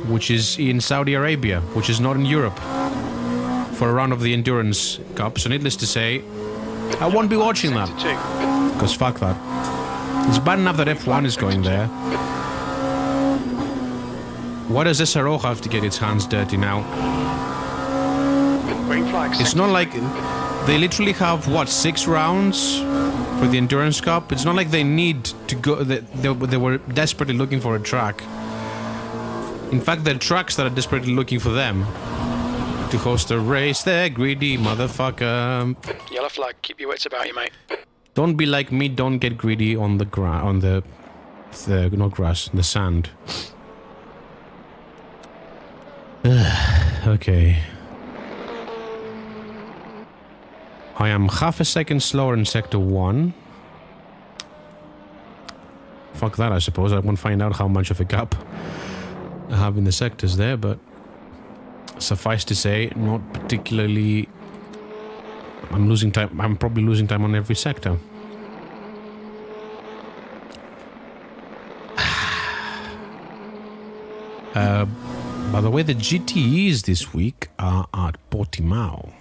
which is in Saudi Arabia, which is not in Europe, for a round of the Endurance Cup. So needless to say, I won't be watching that, Sector 2. because fuck that. It's bad enough that F1 is going there. Why does ASRock have to get its hands dirty now? Green flag, It's sector not like they literally have, what, 6 rounds for the Endurance Cup? It's not like they need to go. They were desperately looking for a track. In fact, there are tracks that are desperately looking for them to host a race. They're greedy, motherfucker. Yellow flag, keep your wits about you, mate. Don't be like me. Don't get greedy on the not grass, the sand. Okay. I am half a second slower in sector 1. Fuck that, I suppose. I won't find out how much of a gap I have in the sectors there, but suffice to say, not particularly. I'm losing time. I'm probably losing time on every sector. By the way, the GTEs this week are at Portimao.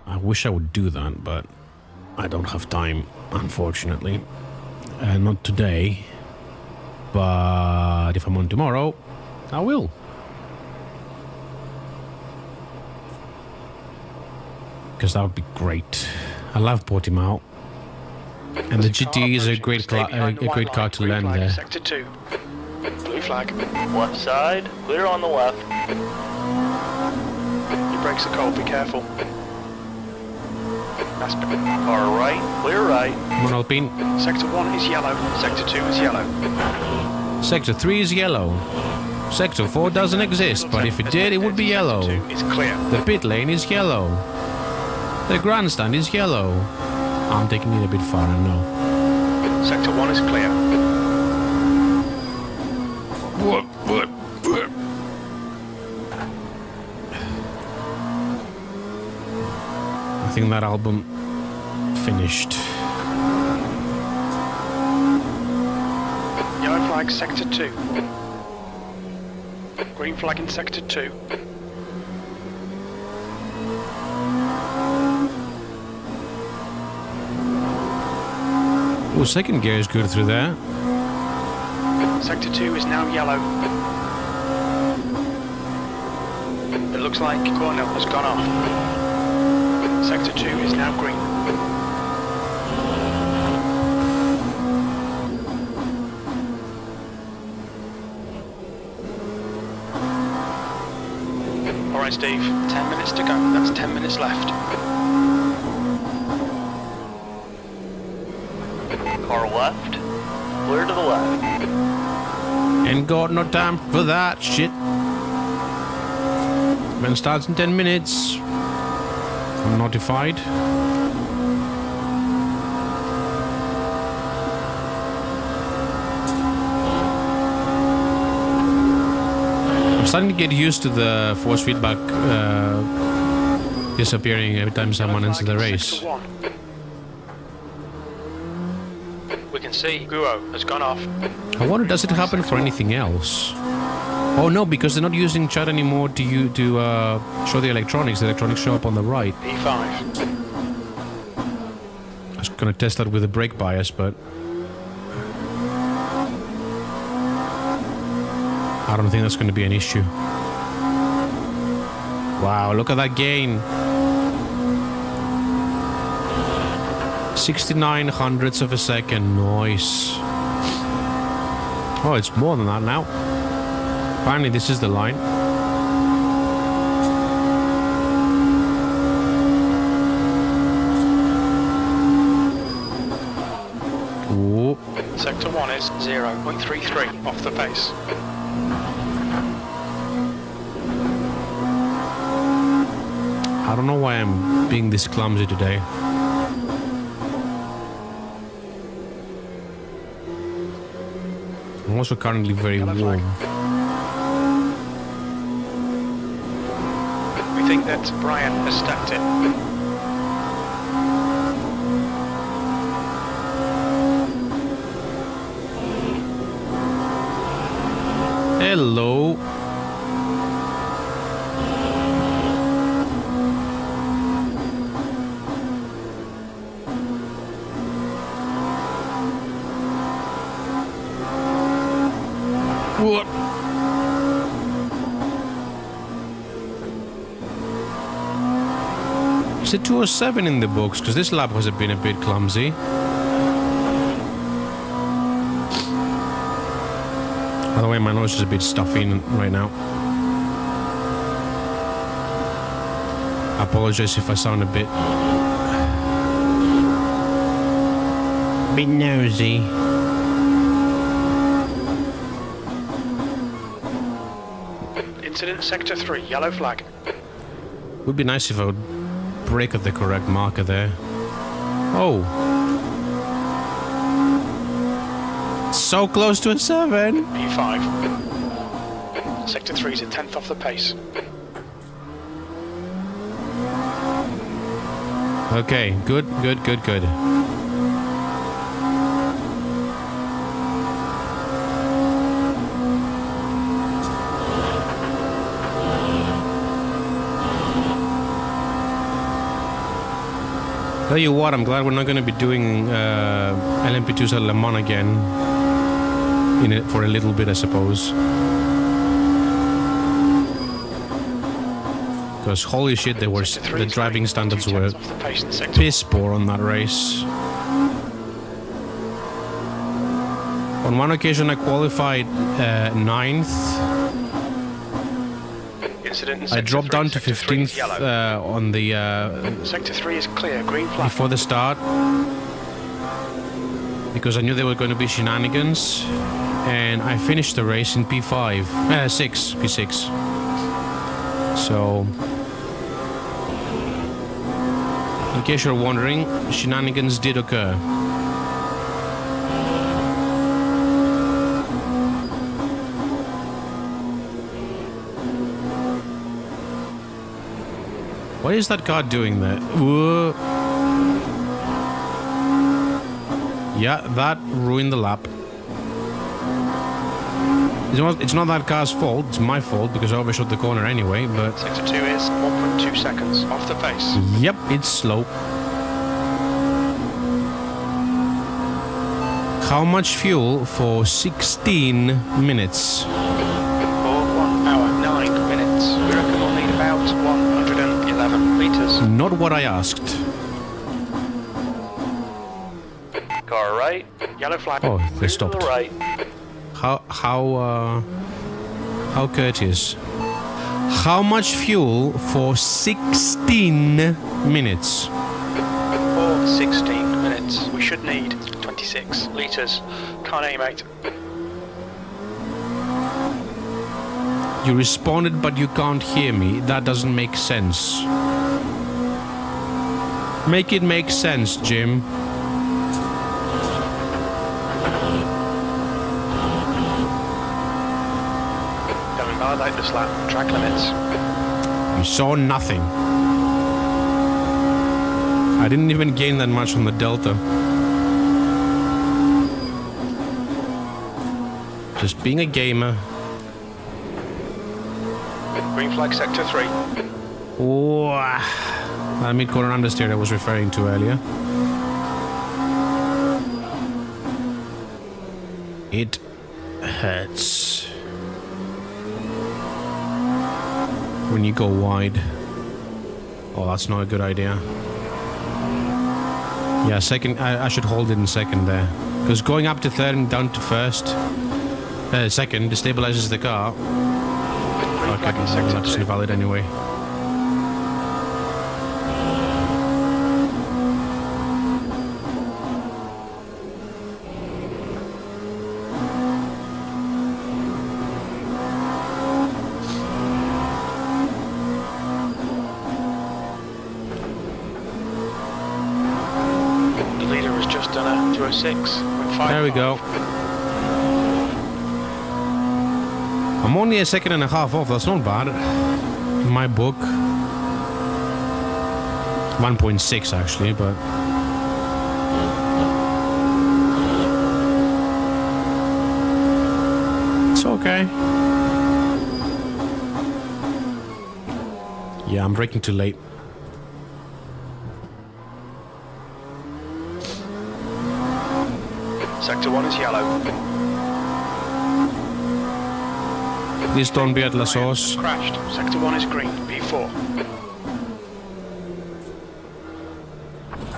I wish I would do that, but I don't have time, unfortunately. Not today, but if I'm on tomorrow, I will. Because that would be great. I love Portimao. And the GT is a great car to learn there. Sector 2. Blue flag. Left side, clear on the left. Your brakes are cold, be careful. That's Car right, clear right. Come on, Alpine. Sector 1 is yellow. Sector 2 is yellow. Sector 3 is yellow. Sector 4 doesn't exist, but if it did, it would be yellow. Sector 2 is clear. The pit lane is yellow. The grandstand is yellow. I'm taking it a bit far, I know. Sector 1 is clear. What? I think that album finished. Yellow flag, sector 2. Green flag in sector 2. Oh, second gear is good through there. Sector 2 is now yellow. It looks like Cornell has gone off. Sector 2 is now green. Alright Steve, 10 minutes to go. That's 10 minutes left. Car left, clear to the left. Ain't got no time for that shit. Event starts in 10 minutes. I'm notified. I'm starting to get used to the force feedback disappearing every time someone enters the race. We can see Guo has gone off. I wonder, does it happen for anything else? Oh no, because they're not using chat anymore to show the electronics. The electronics show up on the right. E5. was gonna test that with the brake bias, but I don't think that's gonna be an issue. Wow, look at that gain. 69 hundredths of a second. Nice. Oh, it's more than that now. Apparently this is the line. Ooh. Sector 1 is 0.33 off the pace. I don't know why I'm being this clumsy today. I'm also currently very warm. We think that Brian has stacked it. Hello. What? Is it 207 in the books? Because this lap has been a bit clumsy. By the way, my nose is a bit stuffy right now. I apologize if I sound a bit nosy. Incident Sector 3, yellow flag. Would be nice if I would brake at the correct marker there. Oh. So close to a 7. P5. Sector 3 is a 10th off the pace. Okay, good. Tell you what, I'm glad we're not going to be doing LMP2s at Le Mans again in it for a little bit, I suppose. Because holy shit, the driving standards were piss poor on that race. On one occasion, I qualified 9th. I dropped down to 15th on the Sector 3 is clear, green flag. before the start because I knew there were going to be shenanigans, and I finished the race in P6. So, in case you're wondering, shenanigans did occur. What is that car doing there? Whoa. Yeah, that ruined the lap. It's not that car's fault, it's my fault because I overshot the corner anyway, but... Sector 2 is 1.2 seconds off the pace. Yep, it's slow. How much fuel for 16 minutes? For 1 hour, 9 minutes. We reckon we'll need about 111 litres. Not what I asked. Car right. Yellow flag. Oh, they Clear to stopped. the right. How courteous. How much fuel for 16 minutes? For 16 minutes. We should need 26 litres. Can't aim, mate. You responded, but you can't hear me. That doesn't make sense. Make it make sense, Jim. Going violate this lap. Track limits. You saw nothing. I didn't even gain that much on the Delta. Just being a gamer. Green flag sector 3. Oh, that mid-corner understeer I was referring to earlier. It hurts when you go wide. Oh, that's not a good idea. Yeah, second. I should hold it in second there, because going up to third and down to first, second destabilizes the car. Okay, that's invalid anyway. The leader has just done a 206.5. There we go. I'm only a second and a half off, that's not bad. In my book. 1.6 actually, but... it's okay. Yeah, I'm braking too late. Sector 1 is yellow. Please don't be at La Sauce. Crashed. Sector 1 is green. P4.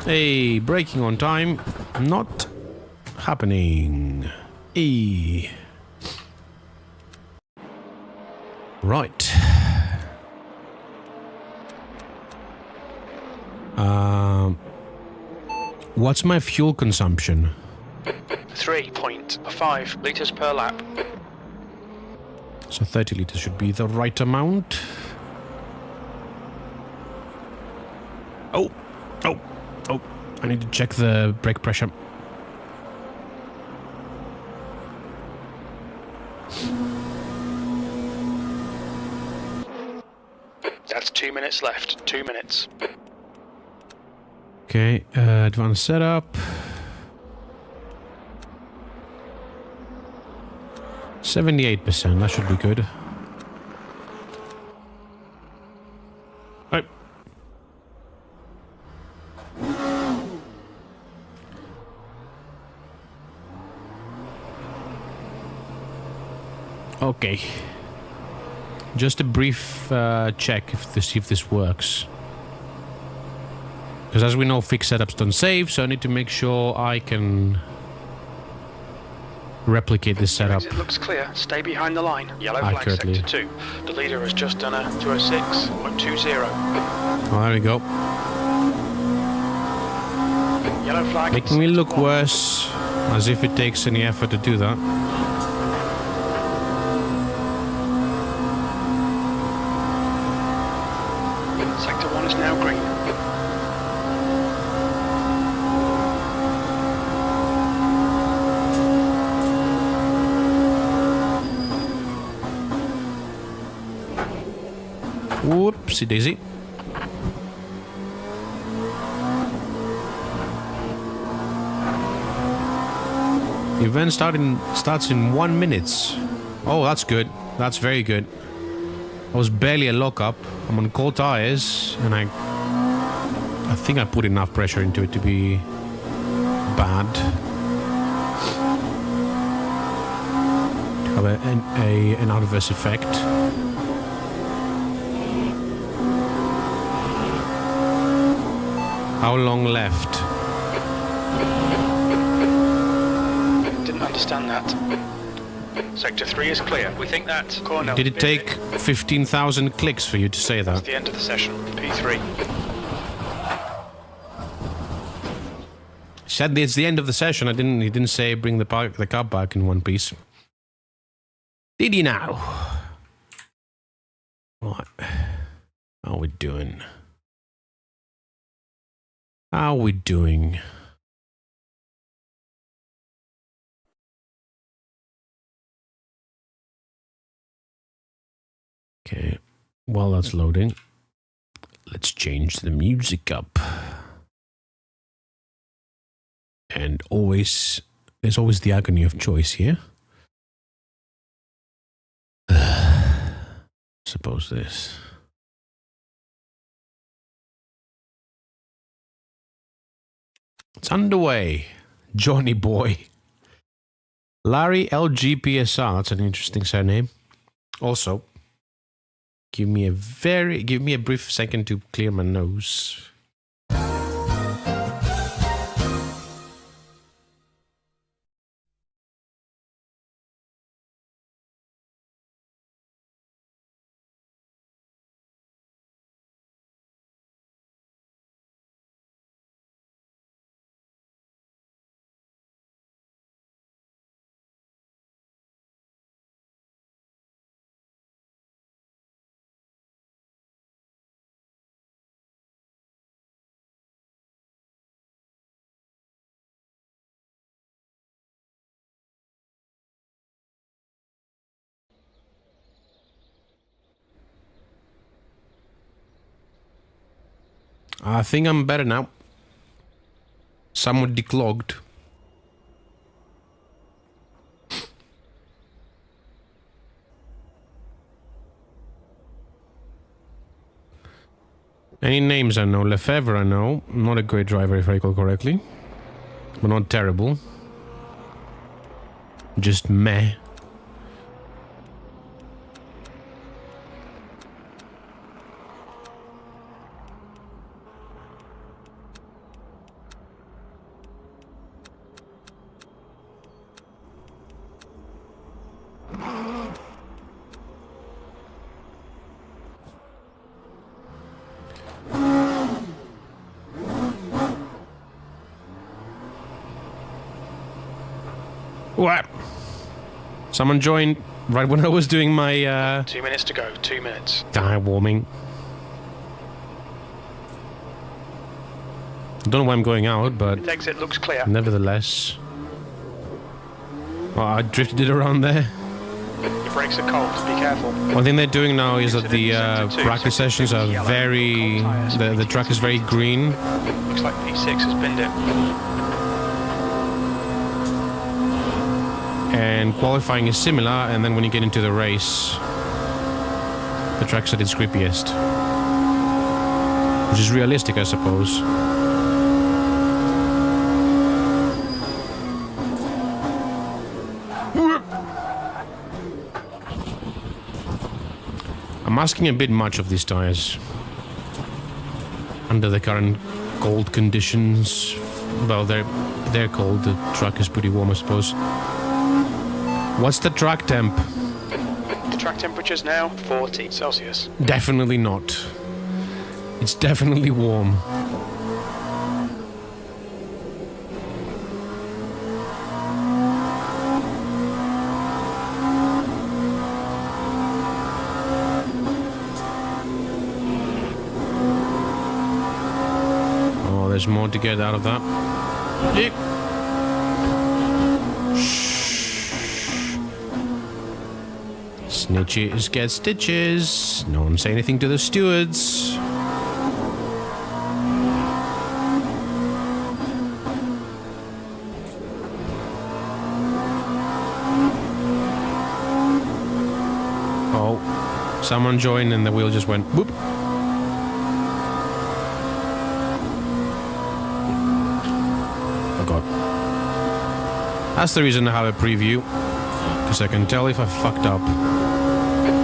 Hey, braking on time. Not happening. E. Right. What's my fuel consumption? 3.5 litres per lap. So 30 liters should be the right amount. Oh, oh, oh. I need to check the brake pressure. That's 2 minutes left. 2 minutes. Okay, advanced setup. 78%, that should be good. Right. Okay. Just a brief check to see if this works. Because as we know, fixed setups don't save, so I need to make sure I can replicate this setup. It looks clear. Stay behind the line. Yellow flag accurately. sector 2. The leader has just done a 206.20. Oh, there we go. Yellow flag. Making me look worse, as if it takes any effort to do that. Sector 1 is now green. Whoopsie daisy. Event starts in 1 minute. Oh, that's good. That's very good. I was barely a lockup. I'm on cold tires, and I think I put enough pressure into it to be bad. To have an adverse effect. How long left? Didn't understand that. Sector 3 is clear. We think that corner. Did it take 15,000 clicks for you to say That's that? the end of the session. P3. Said it's the end of the session. He didn't say bring the car back in one piece. Did he now? What? How are we doing? How are we doing? Okay, while that's loading, let's change the music up. And there's always the agony of choice here. Suppose this. It's underway, Johnny boy. Larry LGPSR, that's an interesting surname. Also, give me a brief second to clear my nose. I think I'm better now. Somewhat declogged. Any names I know? Lefebvre I know. Not a great driver if I recall correctly. But not terrible. Just meh. What? Someone joined right when I was doing my 2 minutes to go, 2 minutes. tire warming. Don't know why I'm going out, but The exit looks clear. nevertheless. Oh, I drifted it around there. Your brakes are cold, be careful. One thing they're doing now is that the practice sessions are very... The track is very green. Looks like P6 has binned it. And qualifying is similar, and then when you get into the race, the track's at its grippiest. Which is realistic, I suppose. I'm asking a bit much of these tires. Under the current cold conditions. Well, they're cold. The track is pretty warm, I suppose. What's the track temp? The track temperature's now 40 Celsius. Definitely not. It's definitely warm. Oh, there's more to get out of that. Yep. Snitches get stitches. No one say anything to the stewards. Oh, someone joined and the wheel just went boop. Oh god. That's the reason I have a preview. Because I can tell if I fucked up.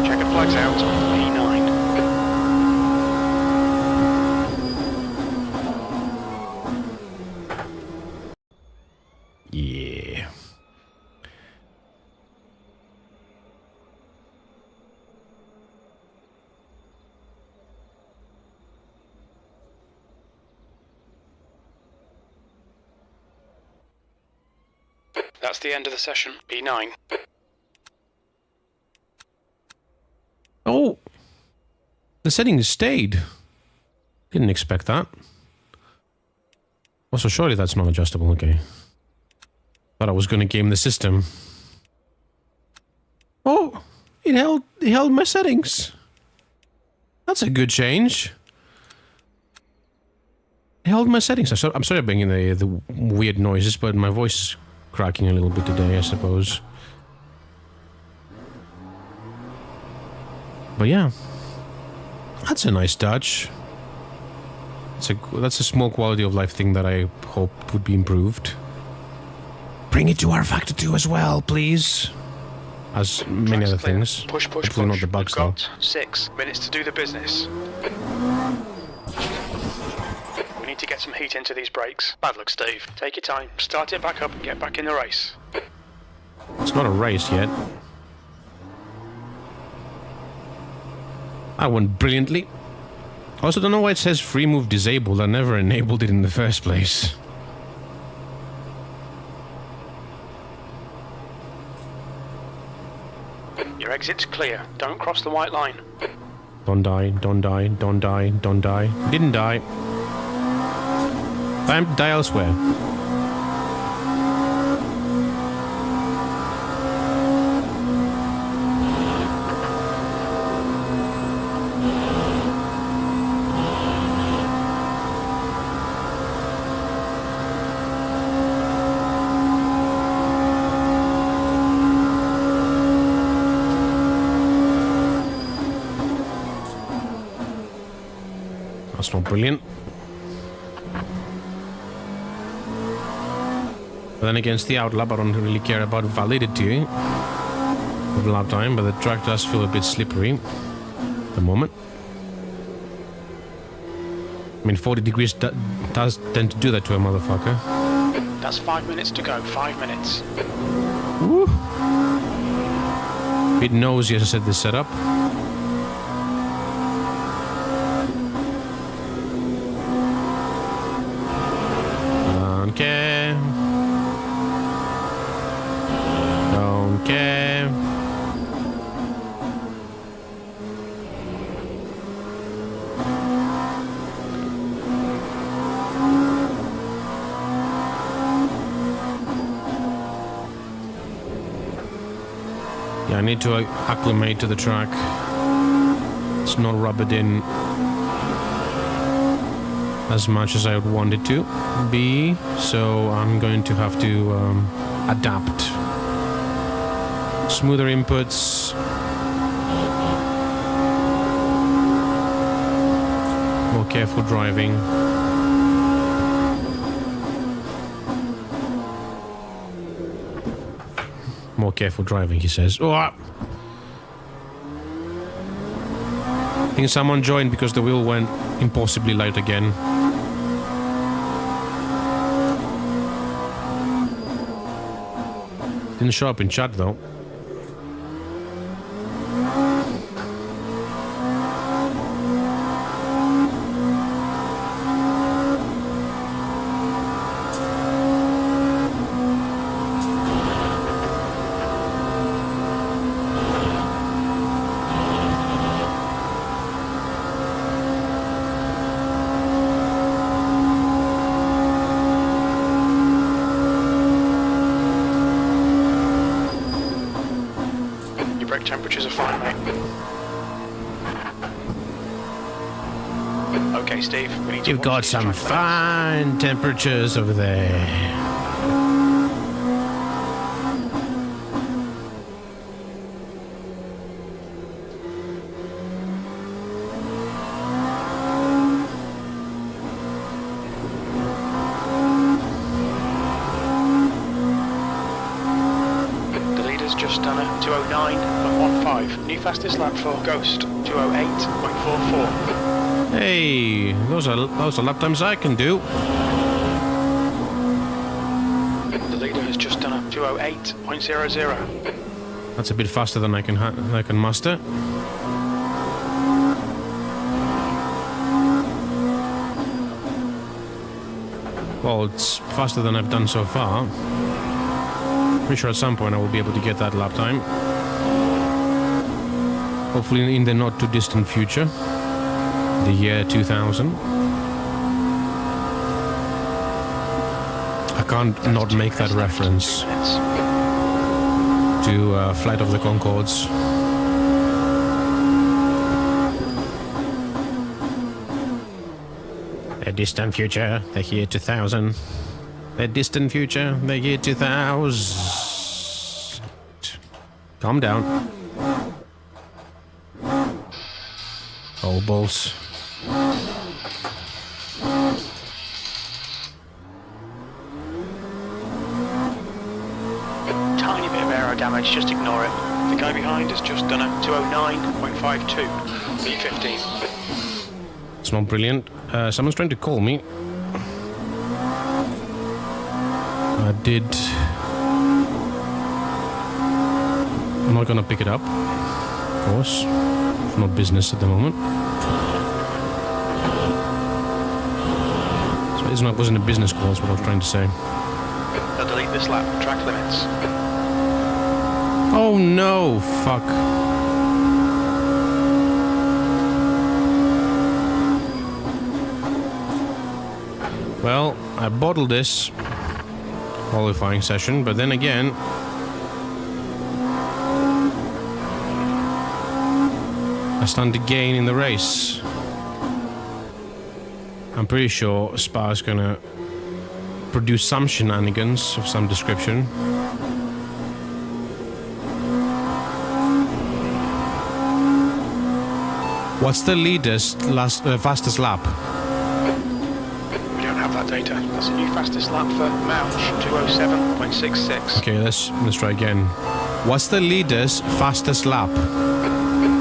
Checker flags out, P9. Yeah. That's the end of the session, P9. Oh! The settings stayed. Didn't expect that. Also, surely that's not adjustable, okay. Thought I was gonna game the system. Oh! It held my settings. That's a good change. It held my settings. I'm sorry about bringing the weird noises, but my voice is cracking a little bit today, I suppose. But yeah, that's a nice touch. That's a small quality of life thing that I hope would be improved. Bring it to our factor 2 as well, please. As many other Clear. things. Push, push, Hopefully push. not the bugs We've though. got 6 minutes to do the business. We need to get some heat into these brakes. Bad luck, Steve. Take your time. Start it back up and get back in the race. It's not a race yet. I went brilliantly. I also don't know why it says free move disabled. I never enabled it in the first place. Your exit's clear. Don't cross the white line. Don't die, don't die, don't die, don't die. Didn't die. Time to die elsewhere. That's not brilliant. But then against the outlap, I don't really care about validity of lap time, but the track does feel a bit slippery at the moment. I mean, 40 degrees does tend to do that to a motherfucker. That's 5 minutes to go. 5 minutes. Woo. Bit nosy as I said this setup. Don't care. Don't care. Yeah, I need to acclimate to the track. It's not rubbed in as much as I would want it to be, so I'm going to have to adapt. Smoother inputs. More careful driving. More careful driving, he says. Oh! I think someone joined because the wheel went impossibly light again. Didn't show up in chat though. Temperatures are fine, mate. Okay, Steve, we need to... You've got some fine temperatures over there. The leader's just done a 209.15. New fastest lap for Ghost, 208.44. Hey, those are lap times I can do. The leader has just done a 208.00. That's a bit faster than I can muster. Well, it's faster than I've done so far. Pretty sure at some point I will be able to get that lap time. Hopefully in the not too distant future. The year 2000. I can't not make that reference to Flight of the Conchords. The distant future, the year 2000. The distant future, the year 2000. Calm down. Oh, balls. aero damage, just ignore it. The guy behind has just done a 209.52 B15. It's not brilliant. Someone's trying to call me. I'm not gonna pick it up, of course. It's not business at the moment. So it wasn't a business call, is what I was trying to say. They'll delete this lap, track limits. Oh no, fuck. Well, I bottled this qualifying session, but then again, I stand to gain in the race. I'm pretty sure Spa's gonna produce some shenanigans of some description. What's the leader's fastest lap? We don't have that data. That's a new fastest lap for Mouch, 207.66. Okay, let's try again. What's the leader's fastest lap?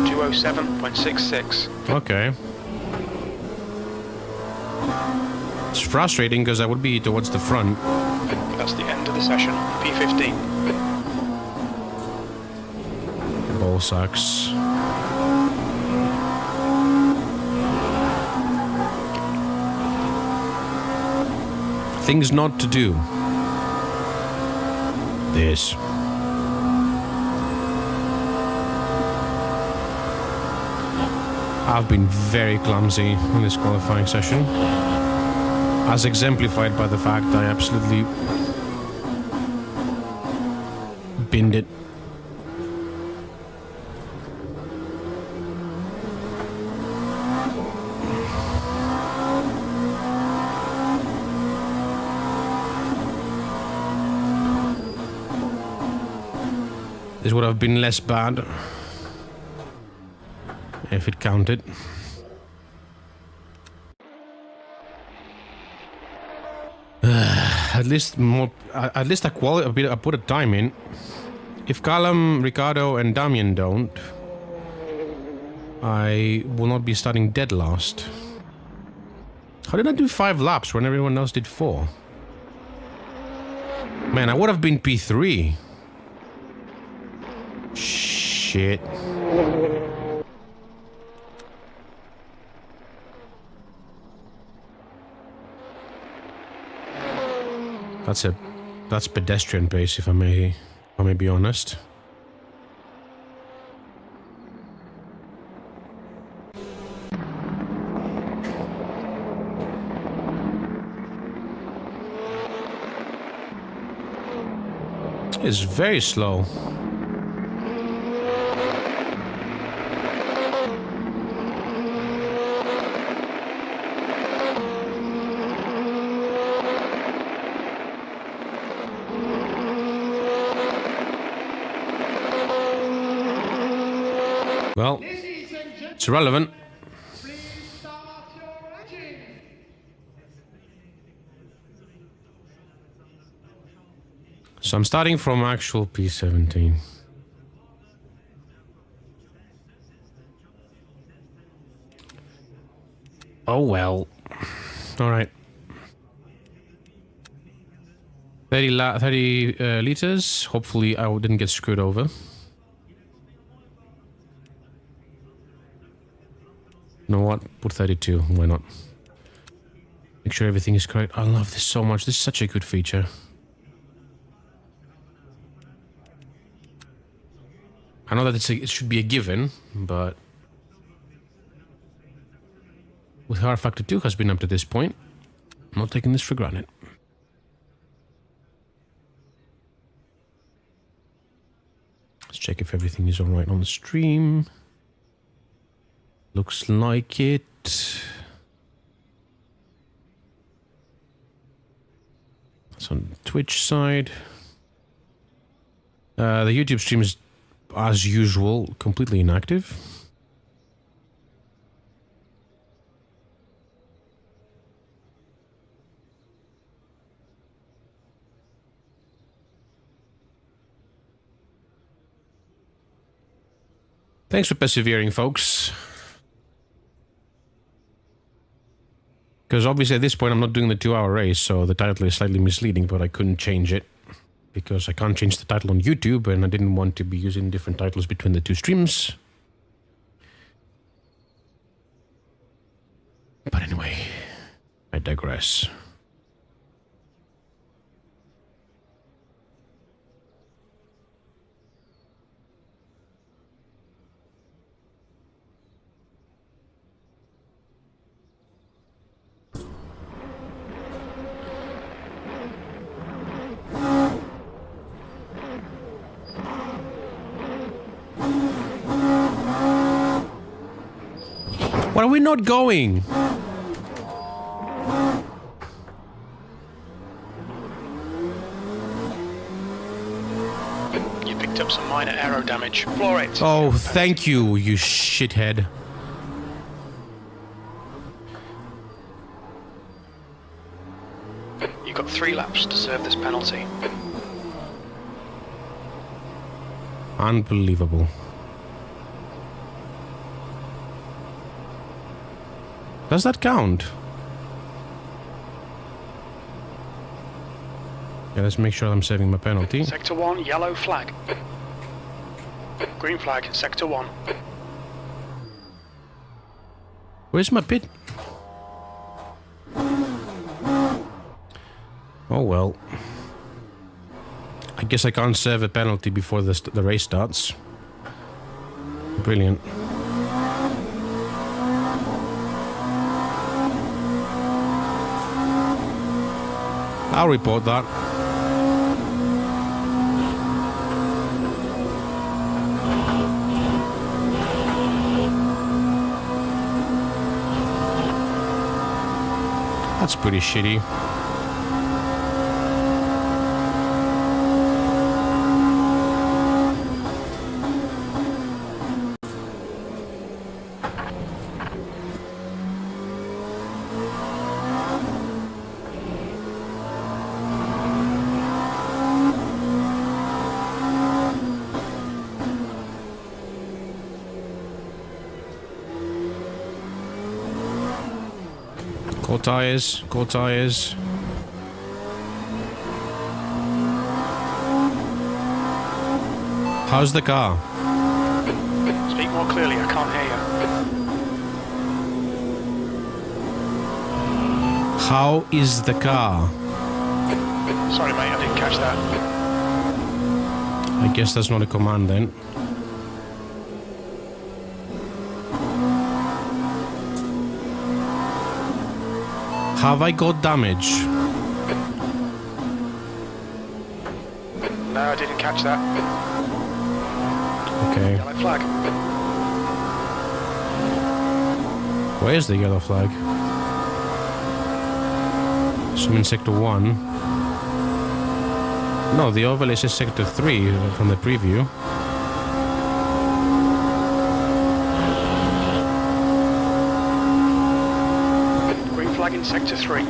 207.66. Okay. It's frustrating because I would be towards the front. That's the end of the session. P15. Ball sucks. Things not to do. This. I've been very clumsy in this qualifying session, as exemplified by the fact I absolutely binned it. This would have been less bad if it counted. At least I put a time in. If Callum, Ricardo and Damien don't, I will not be starting dead last. How did I do 5 laps when everyone else did 4? Man, I would have been P3. Shit. That's pedestrian pace, if I may be honest. It's very slow. Well, it's irrelevant. So I'm starting from actual P17. Oh well. All right. 30 liters. Hopefully I didn't get screwed over. You know what? Put 32. Why not? Make sure everything is correct. I love this so much. This is such a good feature. I know that it should be a given, but with how Factor 2 has been up to this point, I'm not taking this for granted. Let's check if everything is alright on the stream. Looks like it. That's on the Twitch side. The YouTube stream is, as usual, completely inactive. Thanks for persevering, folks. Because obviously at this point I'm not doing the 2-hour race, so the title is slightly misleading, but I couldn't change it. Because I can't change the title on YouTube, and I didn't want to be using different titles between the two streams. But anyway, I digress. Why are we not going? You picked up some minor aero damage. Floor it. Oh, thank you, you shithead. You've got 3 laps to serve this penalty. Unbelievable. Does that count? Yeah, let's make sure I'm saving my penalty. Sector 1, yellow flag. Green flag, sector 1. Where's my pit? Oh well. I guess I can't serve a penalty before the race starts. Brilliant. I'll report that. That's pretty shitty. Cold tires, cold tires. How's the car? Speak more clearly, I can't hear you. How is the car? Sorry mate, I didn't catch that. I guess that's not a command then. Have I got damage? No, I didn't catch that. Okay. Yellow flag. Where's the yellow flag? So I'm in sector 1. No, the overlay says sector 3 from the preview. Green flag in sector 3.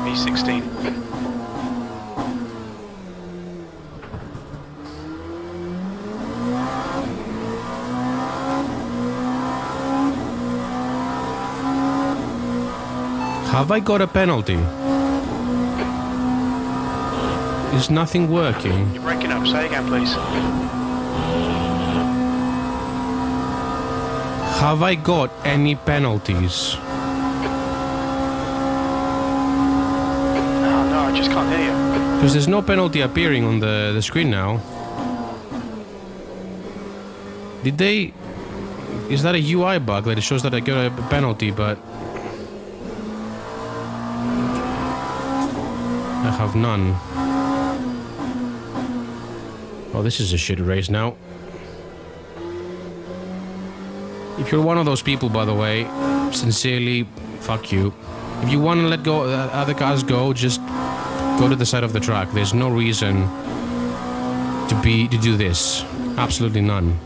B16. Have I got a penalty? Is nothing working? You're breaking up, say again please. Have I got any penalties? No, I just can't hear you. Because there's no penalty appearing on the screen now. Did they... Is that a UI bug that it shows that I got a penalty, but... I have none. Oh, this is a shit race now. If you're one of those people, by the way, sincerely, fuck you. If you want to let go other cars go, just go to the side of the track. There's no reason to do this. Absolutely none.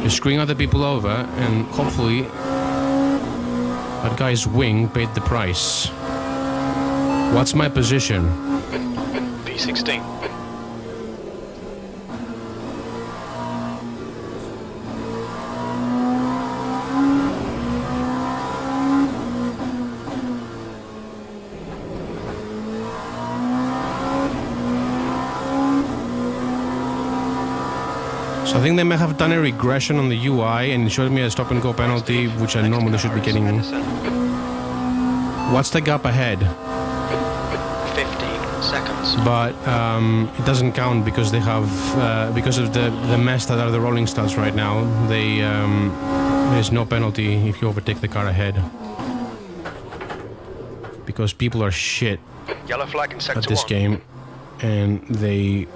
You're screwing other people over, and hopefully that guy's wing paid the price. What's my position? P16. So I think they may have done a regression on the UI and it showed me a stop and go penalty, which I normally should be getting. What's the gap ahead? 15 seconds. But it doesn't count because they have because of the mess that are the rolling studs right now. They there's no penalty if you overtake the car ahead because people are shit Yellow flag in sector at this 1. game, and they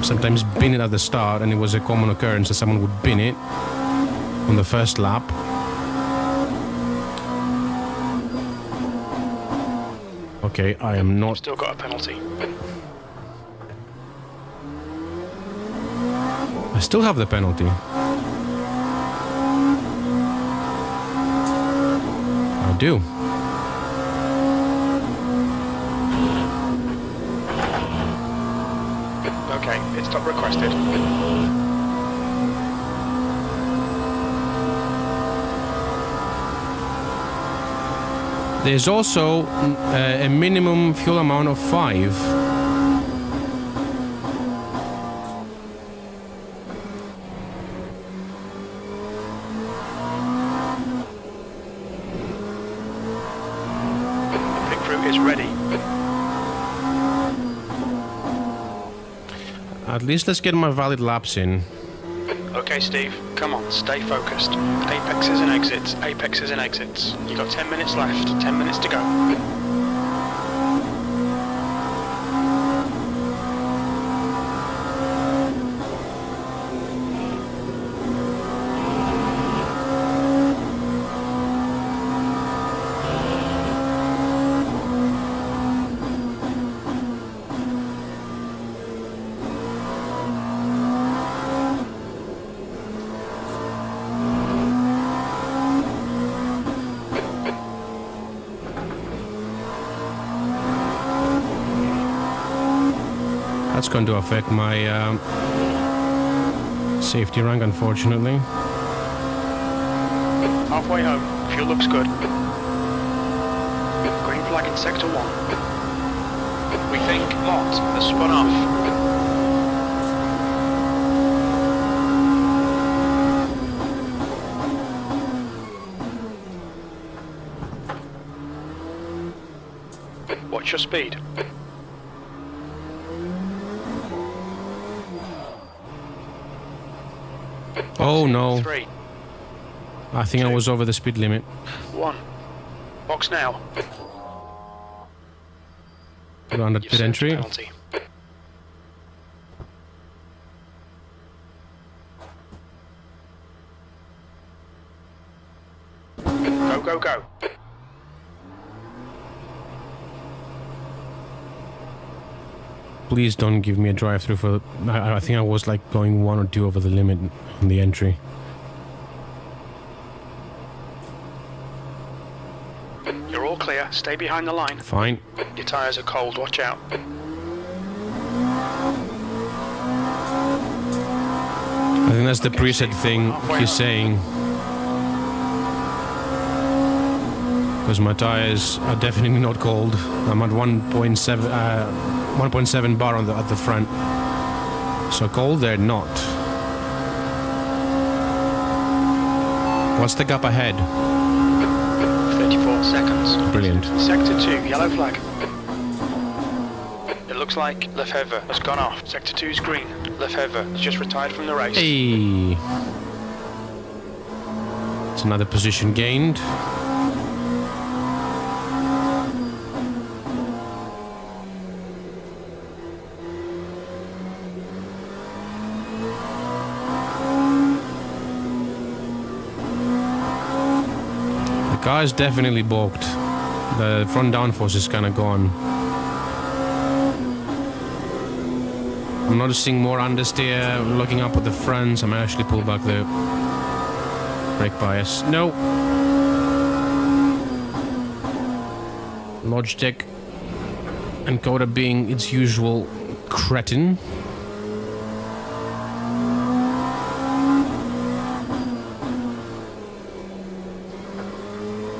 sometimes bin it at the start, and it was a common occurrence that someone would bin it on the first lap. Okay, I am not. Still got a penalty. I still have the penalty. I do. Okay, pit stop requested. There's also a minimum fuel amount of 5. Pit crew is ready. At least let's get my valid laps in. Okay, Steve, come on, stay focused. Apexes and exits, apexes and exits. You got 10 minutes left, 10 minutes to go. That's going to affect my safety rank, unfortunately. Halfway home, fuel looks good. Green flag in sector 1. We think Mott has spun off. Watch your speed. Oh no, 3, I think I was over the speed limit. 1. Box now. Go under pit entry. Penalty. Go, go, go. Please don't give me a drive-through for... I think I was like going 1 or 2 over the limit on the entry. You're all clear. Stay behind the line. Fine. Your tyres are cold. Watch out. I think that's the preset thing he's saying. Because my tires are definitely not cold. I'm at 1.7 bar on at the front. So cold they're not. What's the gap ahead? 34 seconds. Brilliant. Sector 2, yellow flag. It looks like Lefebvre has gone off. Sector 2's green. Lefebvre has just retired from the race. Hey. It's another position gained. The car is definitely balked. The front downforce is kind of gone. I'm noticing more understeer, looking up at the fronts. I might actually pull back the brake bias. No! Logitech encoder being its usual cretin.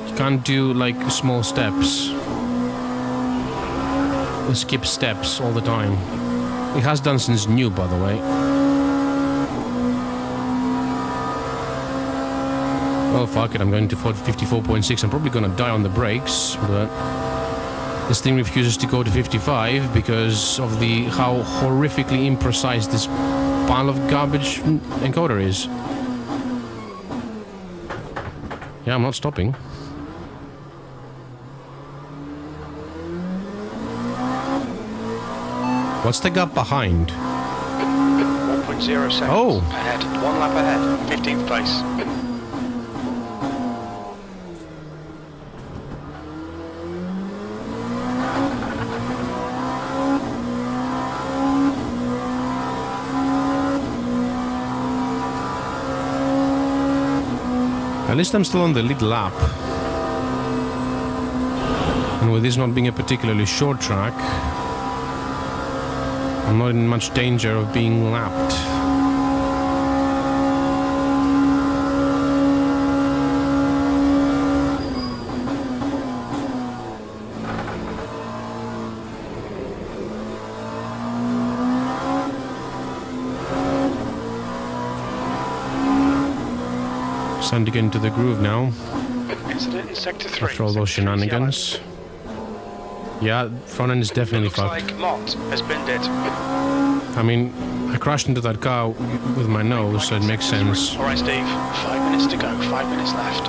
You can't do like small steps. You skip steps all the time. It has done since new, by the way. Well, fuck it, I'm going to 54.6. I'm probably gonna die on the brakes, but this thing refuses to go to 55 because of how horrifically imprecise this pile of garbage encoder is. Yeah, I'm not stopping. What's the gap behind? 1.0 seconds. Oh. Ahead. 1 lap ahead. 15th place. At least I'm still on the lead lap. And with this not being a particularly short track, I'm not in much danger of being lapped. Starting to get into the groove now. Incident in sector 3. After all those shenanigans. Yeah, front end is definitely Looks fucked. like Mott has binned it. I mean, I crashed into that car with my nose, so it makes sense. Alright, Steve. 5 minutes to go. 5 minutes left.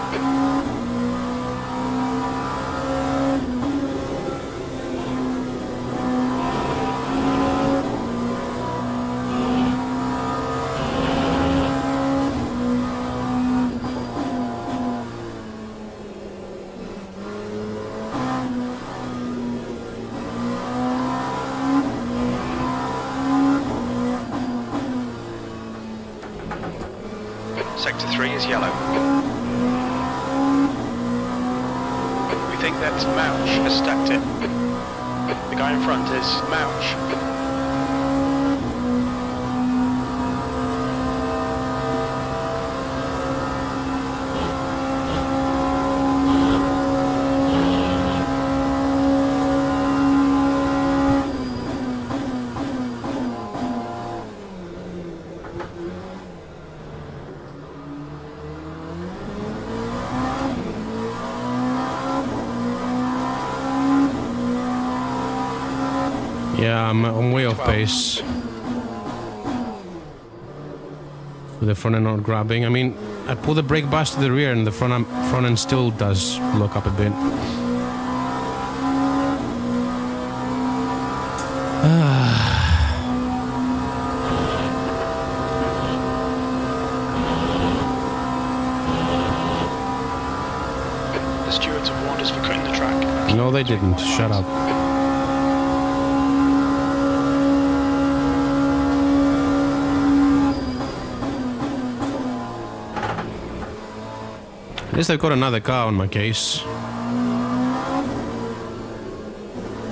Sector 3 is yellow. We think that Mouch has stacked it. The guy in front is Mouch. Yeah, I'm way off pace. With the front end not grabbing. I mean, I pull the brake bias to the rear and the front end still does lock up a bit. The stewards have warned us for cutting the track. No, they didn't. Shut up. At least I've got another car on my case.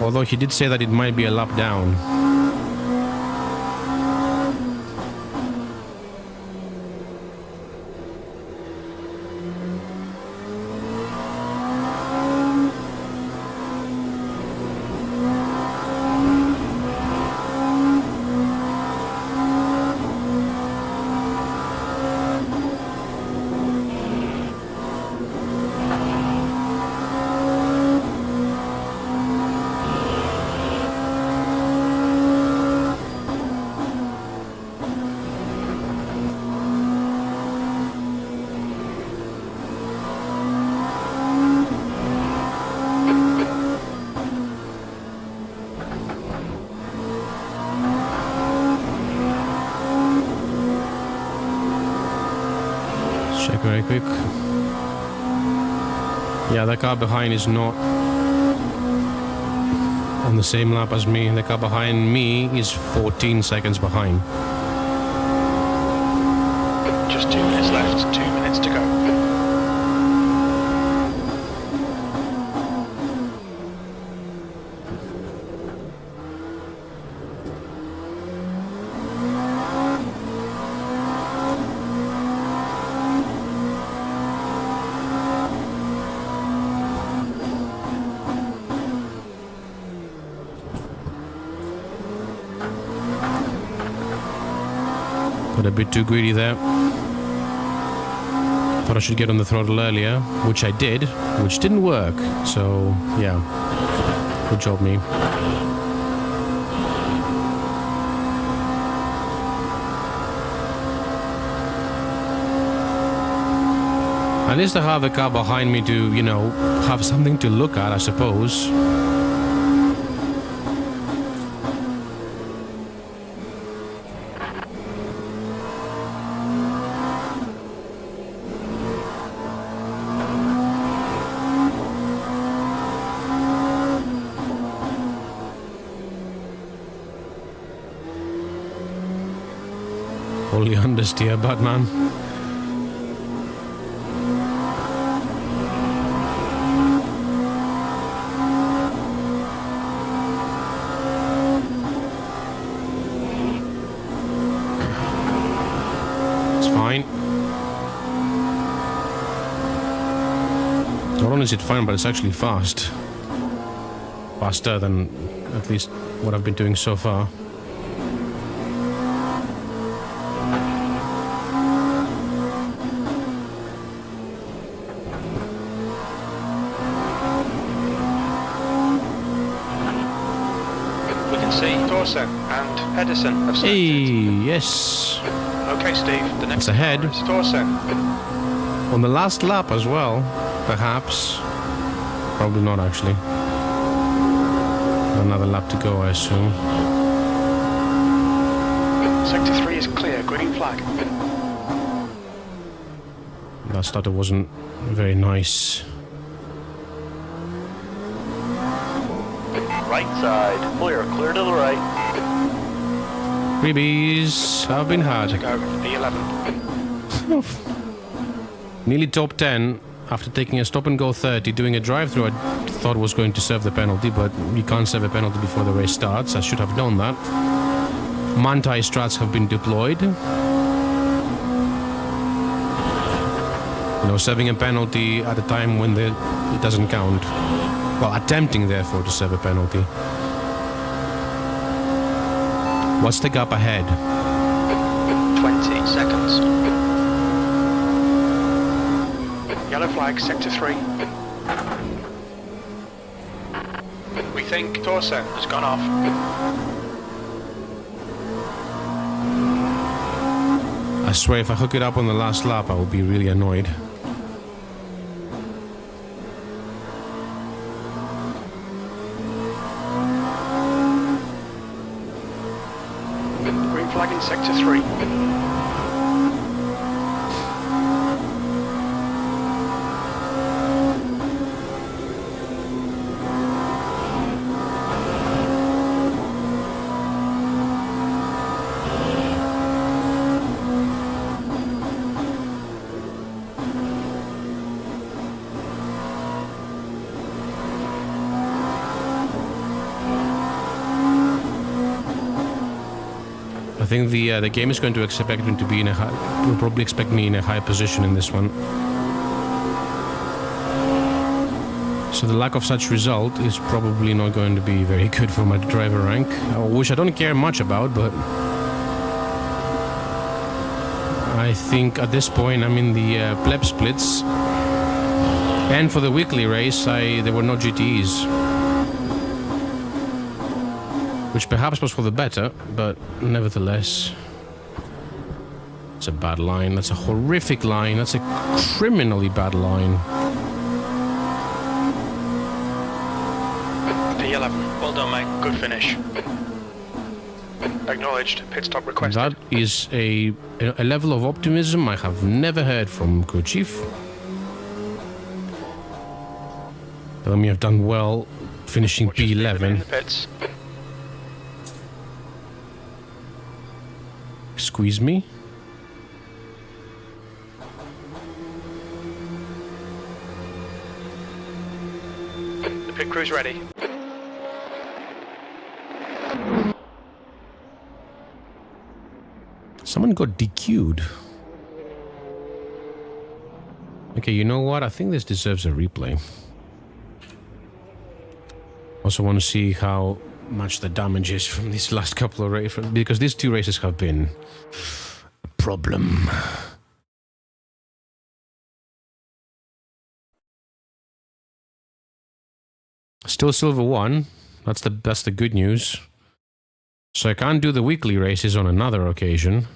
Although he did say that it might be a lap down. Check very quick. Yeah, the car behind is not on the same lap as me. The car behind me is 14 seconds behind. Just 2 minutes left, 2 minutes to go. Got a bit too greedy there. Thought I should get on the throttle earlier, which I did, which didn't work. So, yeah. Good job, me. At least I have a car behind me to, you know, have something to look at, I suppose. Holy understeer, Batman. It's fine. Not only is it fine, but it's actually fast. Faster than at least what I've been doing so far. Corsair and Edison have selected. Hey, yes. Okay, Steve, the next It's ahead. car is Corsair. On the last lap as well, perhaps. Probably not, actually. Another lap to go, I assume. Sector 3 is clear, green flag. That starter wasn't very nice. Right side. Clear to the right. Freebies have been To had. go, P11. Nearly top 10 after taking a stop and go 30, doing a drive-through I thought was going to serve the penalty, but you can't serve a penalty before the race starts. I should have known that. Manti strats have been deployed. You know, serving a penalty at a time when it doesn't count. Well, attempting, therefore, to serve a penalty. What's the gap ahead? 20 seconds. Yellow flag, sector 3. We think Corsair has gone off. I swear, if I hook it up on the last lap, I will be really annoyed. Flag in sector 3. I think the game is going to expect me to be in a high, will probably expect me in a high position in this one. So the lack of such result is probably not going to be very good for my driver rank, which I don't care much about, but I think at this point I'm in the pleb splits, and for the weekly race there were no GTEs. Which perhaps was for the better, but nevertheless, it's a bad line. That's a horrific line. That's a criminally bad line. P11, well done, mate. Good finish. Acknowledged. Pit stop requested. That is a level of optimism I have never heard from crew chief. Telling me I've done well finishing We'll just leave them in P11. the pits. Squeeze me. The pit crew's ready. Someone got DQ'd. Okay, you know what? I think this deserves a replay. Also want to see how much the damage is from these last couple of races, because these two races have been a problem. Still silver 1. That's the good news. So I can't do the weekly races on another occasion.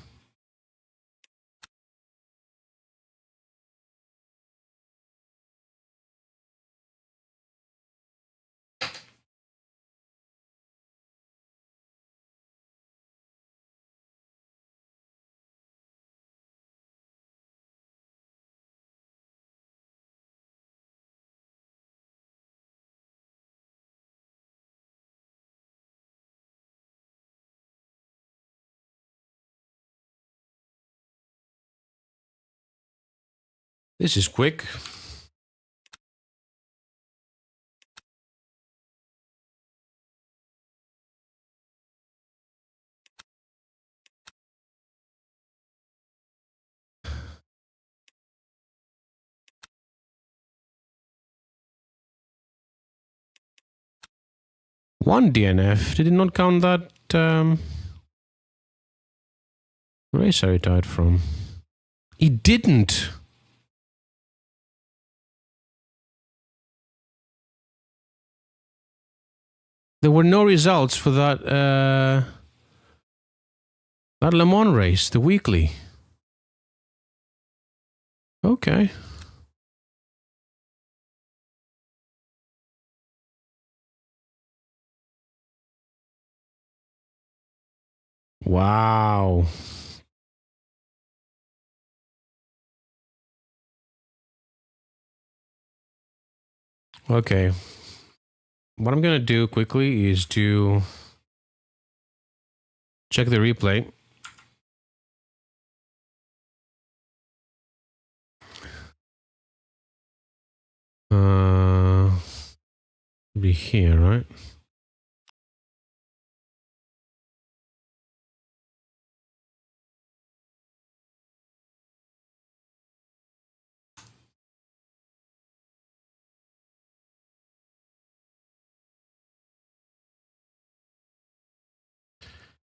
This is quick. One DNF. Did it not count that race I retired from? It didn't. There were no results for that that Le Mans race, the weekly. Okay. Wow. Okay. What I'm gonna do quickly is to check the replay. Be here, right?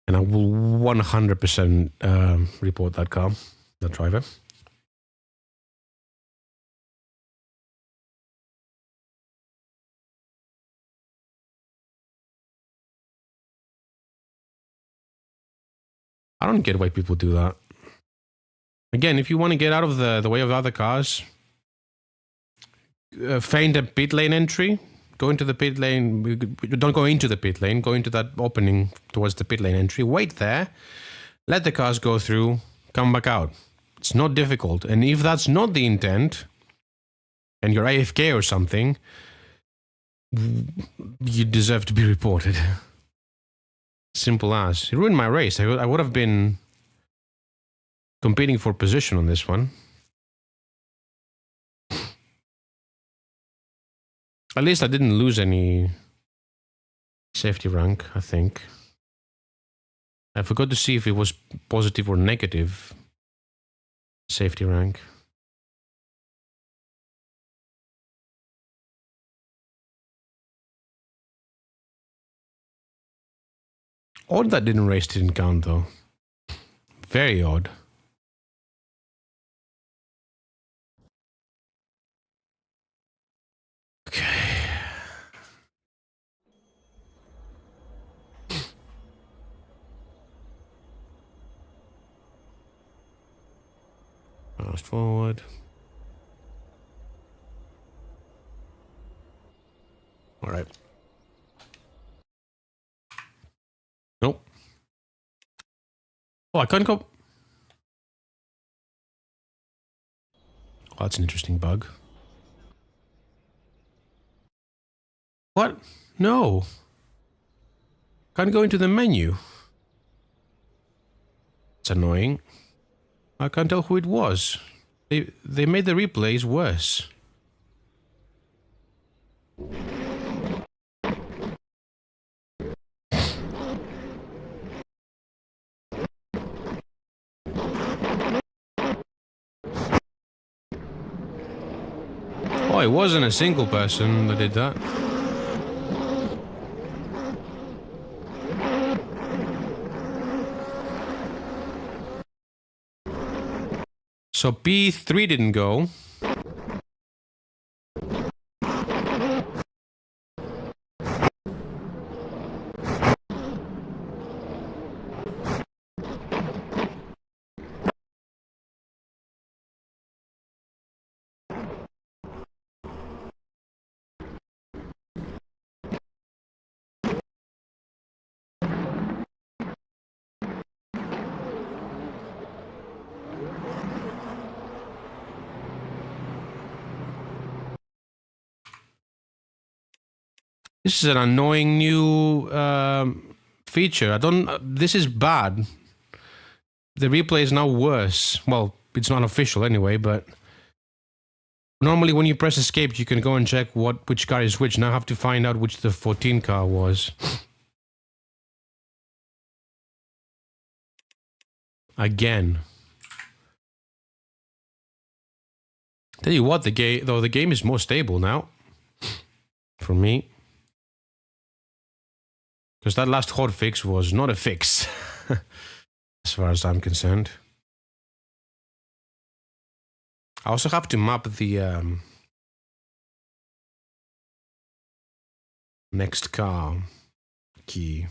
And I will 100% report that car, that driver. I don't get why people do that. Again, if you want to get out of the way of other cars, feign a pit lane entry, go into the pit lane, don't go into the pit lane, go into that opening towards the pit lane entry, wait there, let the cars go through, come back out. It's not difficult. And if that's not the intent, and you're AFK or something, you deserve to be reported. Simple as. It ruined my race. I would have been competing for position on this one. At least I didn't lose any safety rank, I think. I forgot to see if it was positive or negative safety rank. Odd that race didn't count though. Very odd. Okay. Fast forward. All right. Nope. Oh, I can't go. Oh, that's an interesting bug. What? No. Can't go into the menu. It's annoying. I can't tell who it was. They made the replays worse. Oh, it wasn't a single person that did that. So P3 didn't go. This is an annoying new feature. I don't. This is bad. The replay is now worse. Well, it's not official anyway, but normally when you press escape, you can go and check which car is which. Now I have to find out which the 14 car was. Again. Tell you what, the game is more stable now. For me. Because that last hotfix was not a fix. As far as I'm concerned. I also have to map the next car key.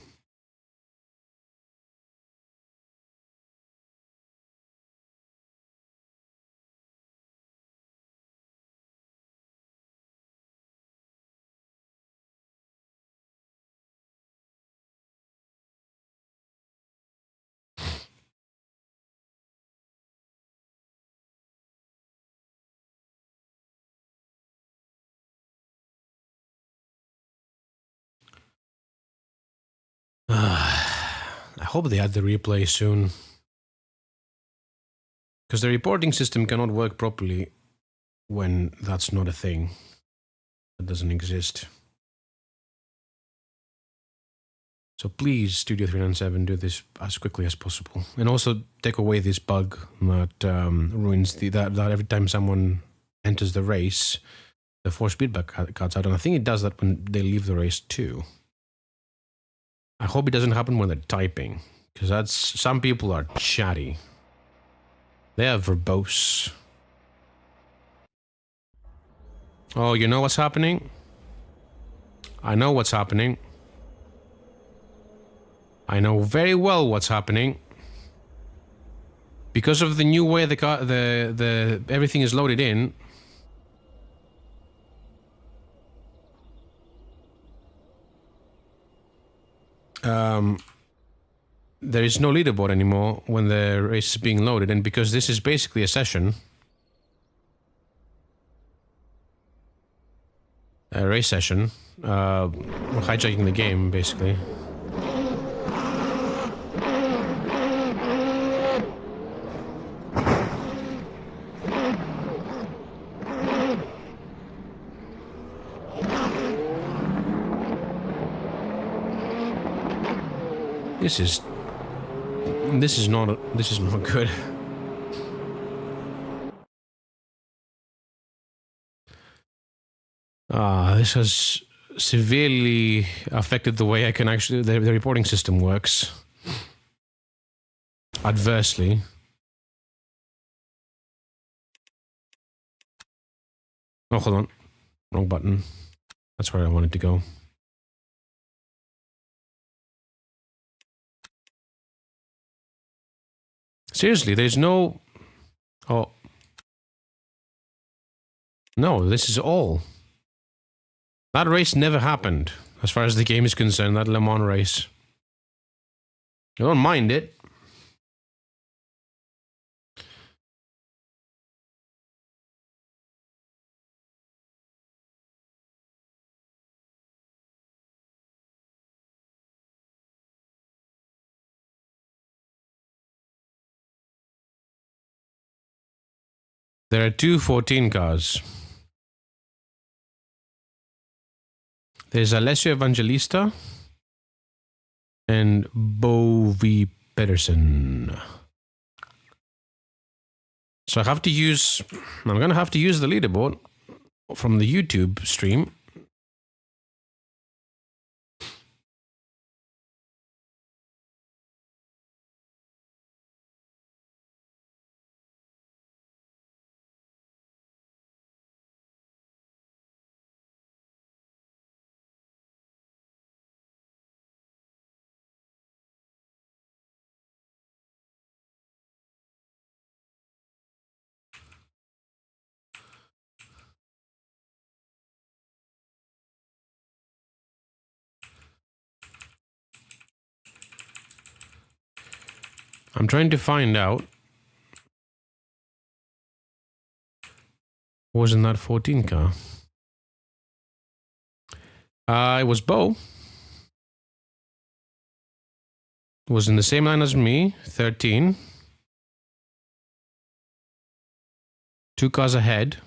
I hope they add the replay soon. Because the reporting system cannot work properly when that's not a thing. That doesn't exist. So please, Studio 397, do this as quickly as possible. And also take away this bug that ruins that every time someone enters the race, the force feedback cuts out. And I think it does that when they leave the race too. I hope it doesn't happen when they're typing, because some people are chatty. They are verbose. Oh, you know what's happening? I know what's happening. I know very well what's happening. Because of the new way the everything is loaded in. There is no leaderboard anymore when the race is being loaded, and because this is basically a session, a race session, we're hijacking the game basically. This is not good. This has severely affected the way I can actually the reporting system works. Adversely. Oh, hold on. Wrong button. That's where I wanted to go. Seriously, there's no... Oh. No, this is all. That race never happened, as far as the game is concerned, that Le Mans race. I don't mind it. There are 2 14 cars. There's Alessio Evangelista and Bo V. Pedersen. So I'm gonna have to use the leaderboard from the YouTube stream. I'm trying to find out. Wasn't that 14 car? It was Bo. Was in the same line as me, 13. 2 cars ahead.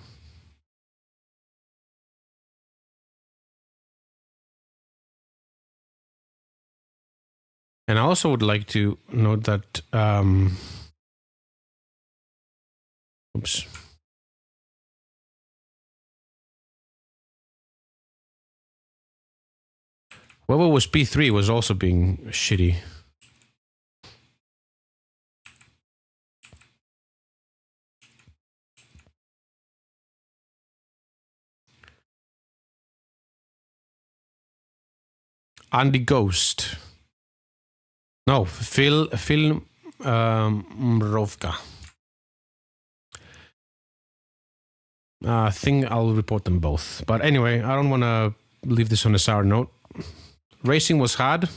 And I also would like to note that, oops. Whoever was P3 was also being shitty. Andy Ghost. No, Phil Mrovka. I think I'll report them both. But anyway, I don't want to leave this on a sour note. Racing was hard.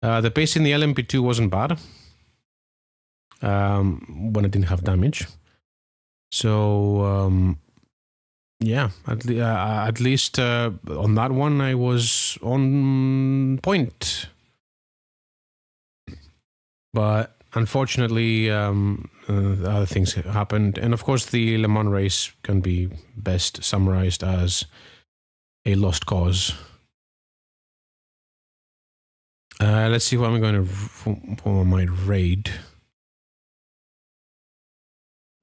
The pace in the LMP2 wasn't bad. When it didn't have damage. So, yeah, at least on that one, I was on point. But unfortunately, other things happened. And of course, the Le Mans race can be best summarized as a lost cause. Let's see who I'm going to for my raid.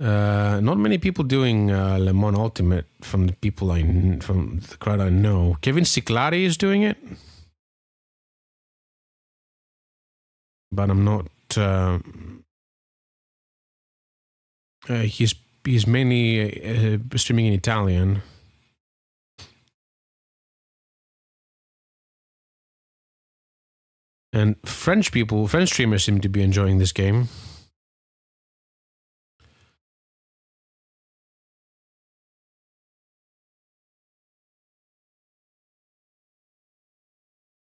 Not many people doing Le Mans Ultimate from the crowd I know. Kevin Ciclari is doing it, but I'm not. He's mainly streaming in Italian. And French streamers seem to be enjoying this game.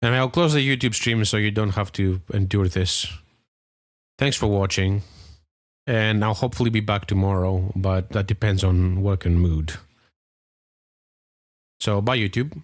And I'll close the YouTube stream so you don't have to endure this. Thanks for watching. And I'll hopefully be back tomorrow, but that depends on work and mood. So, bye YouTube.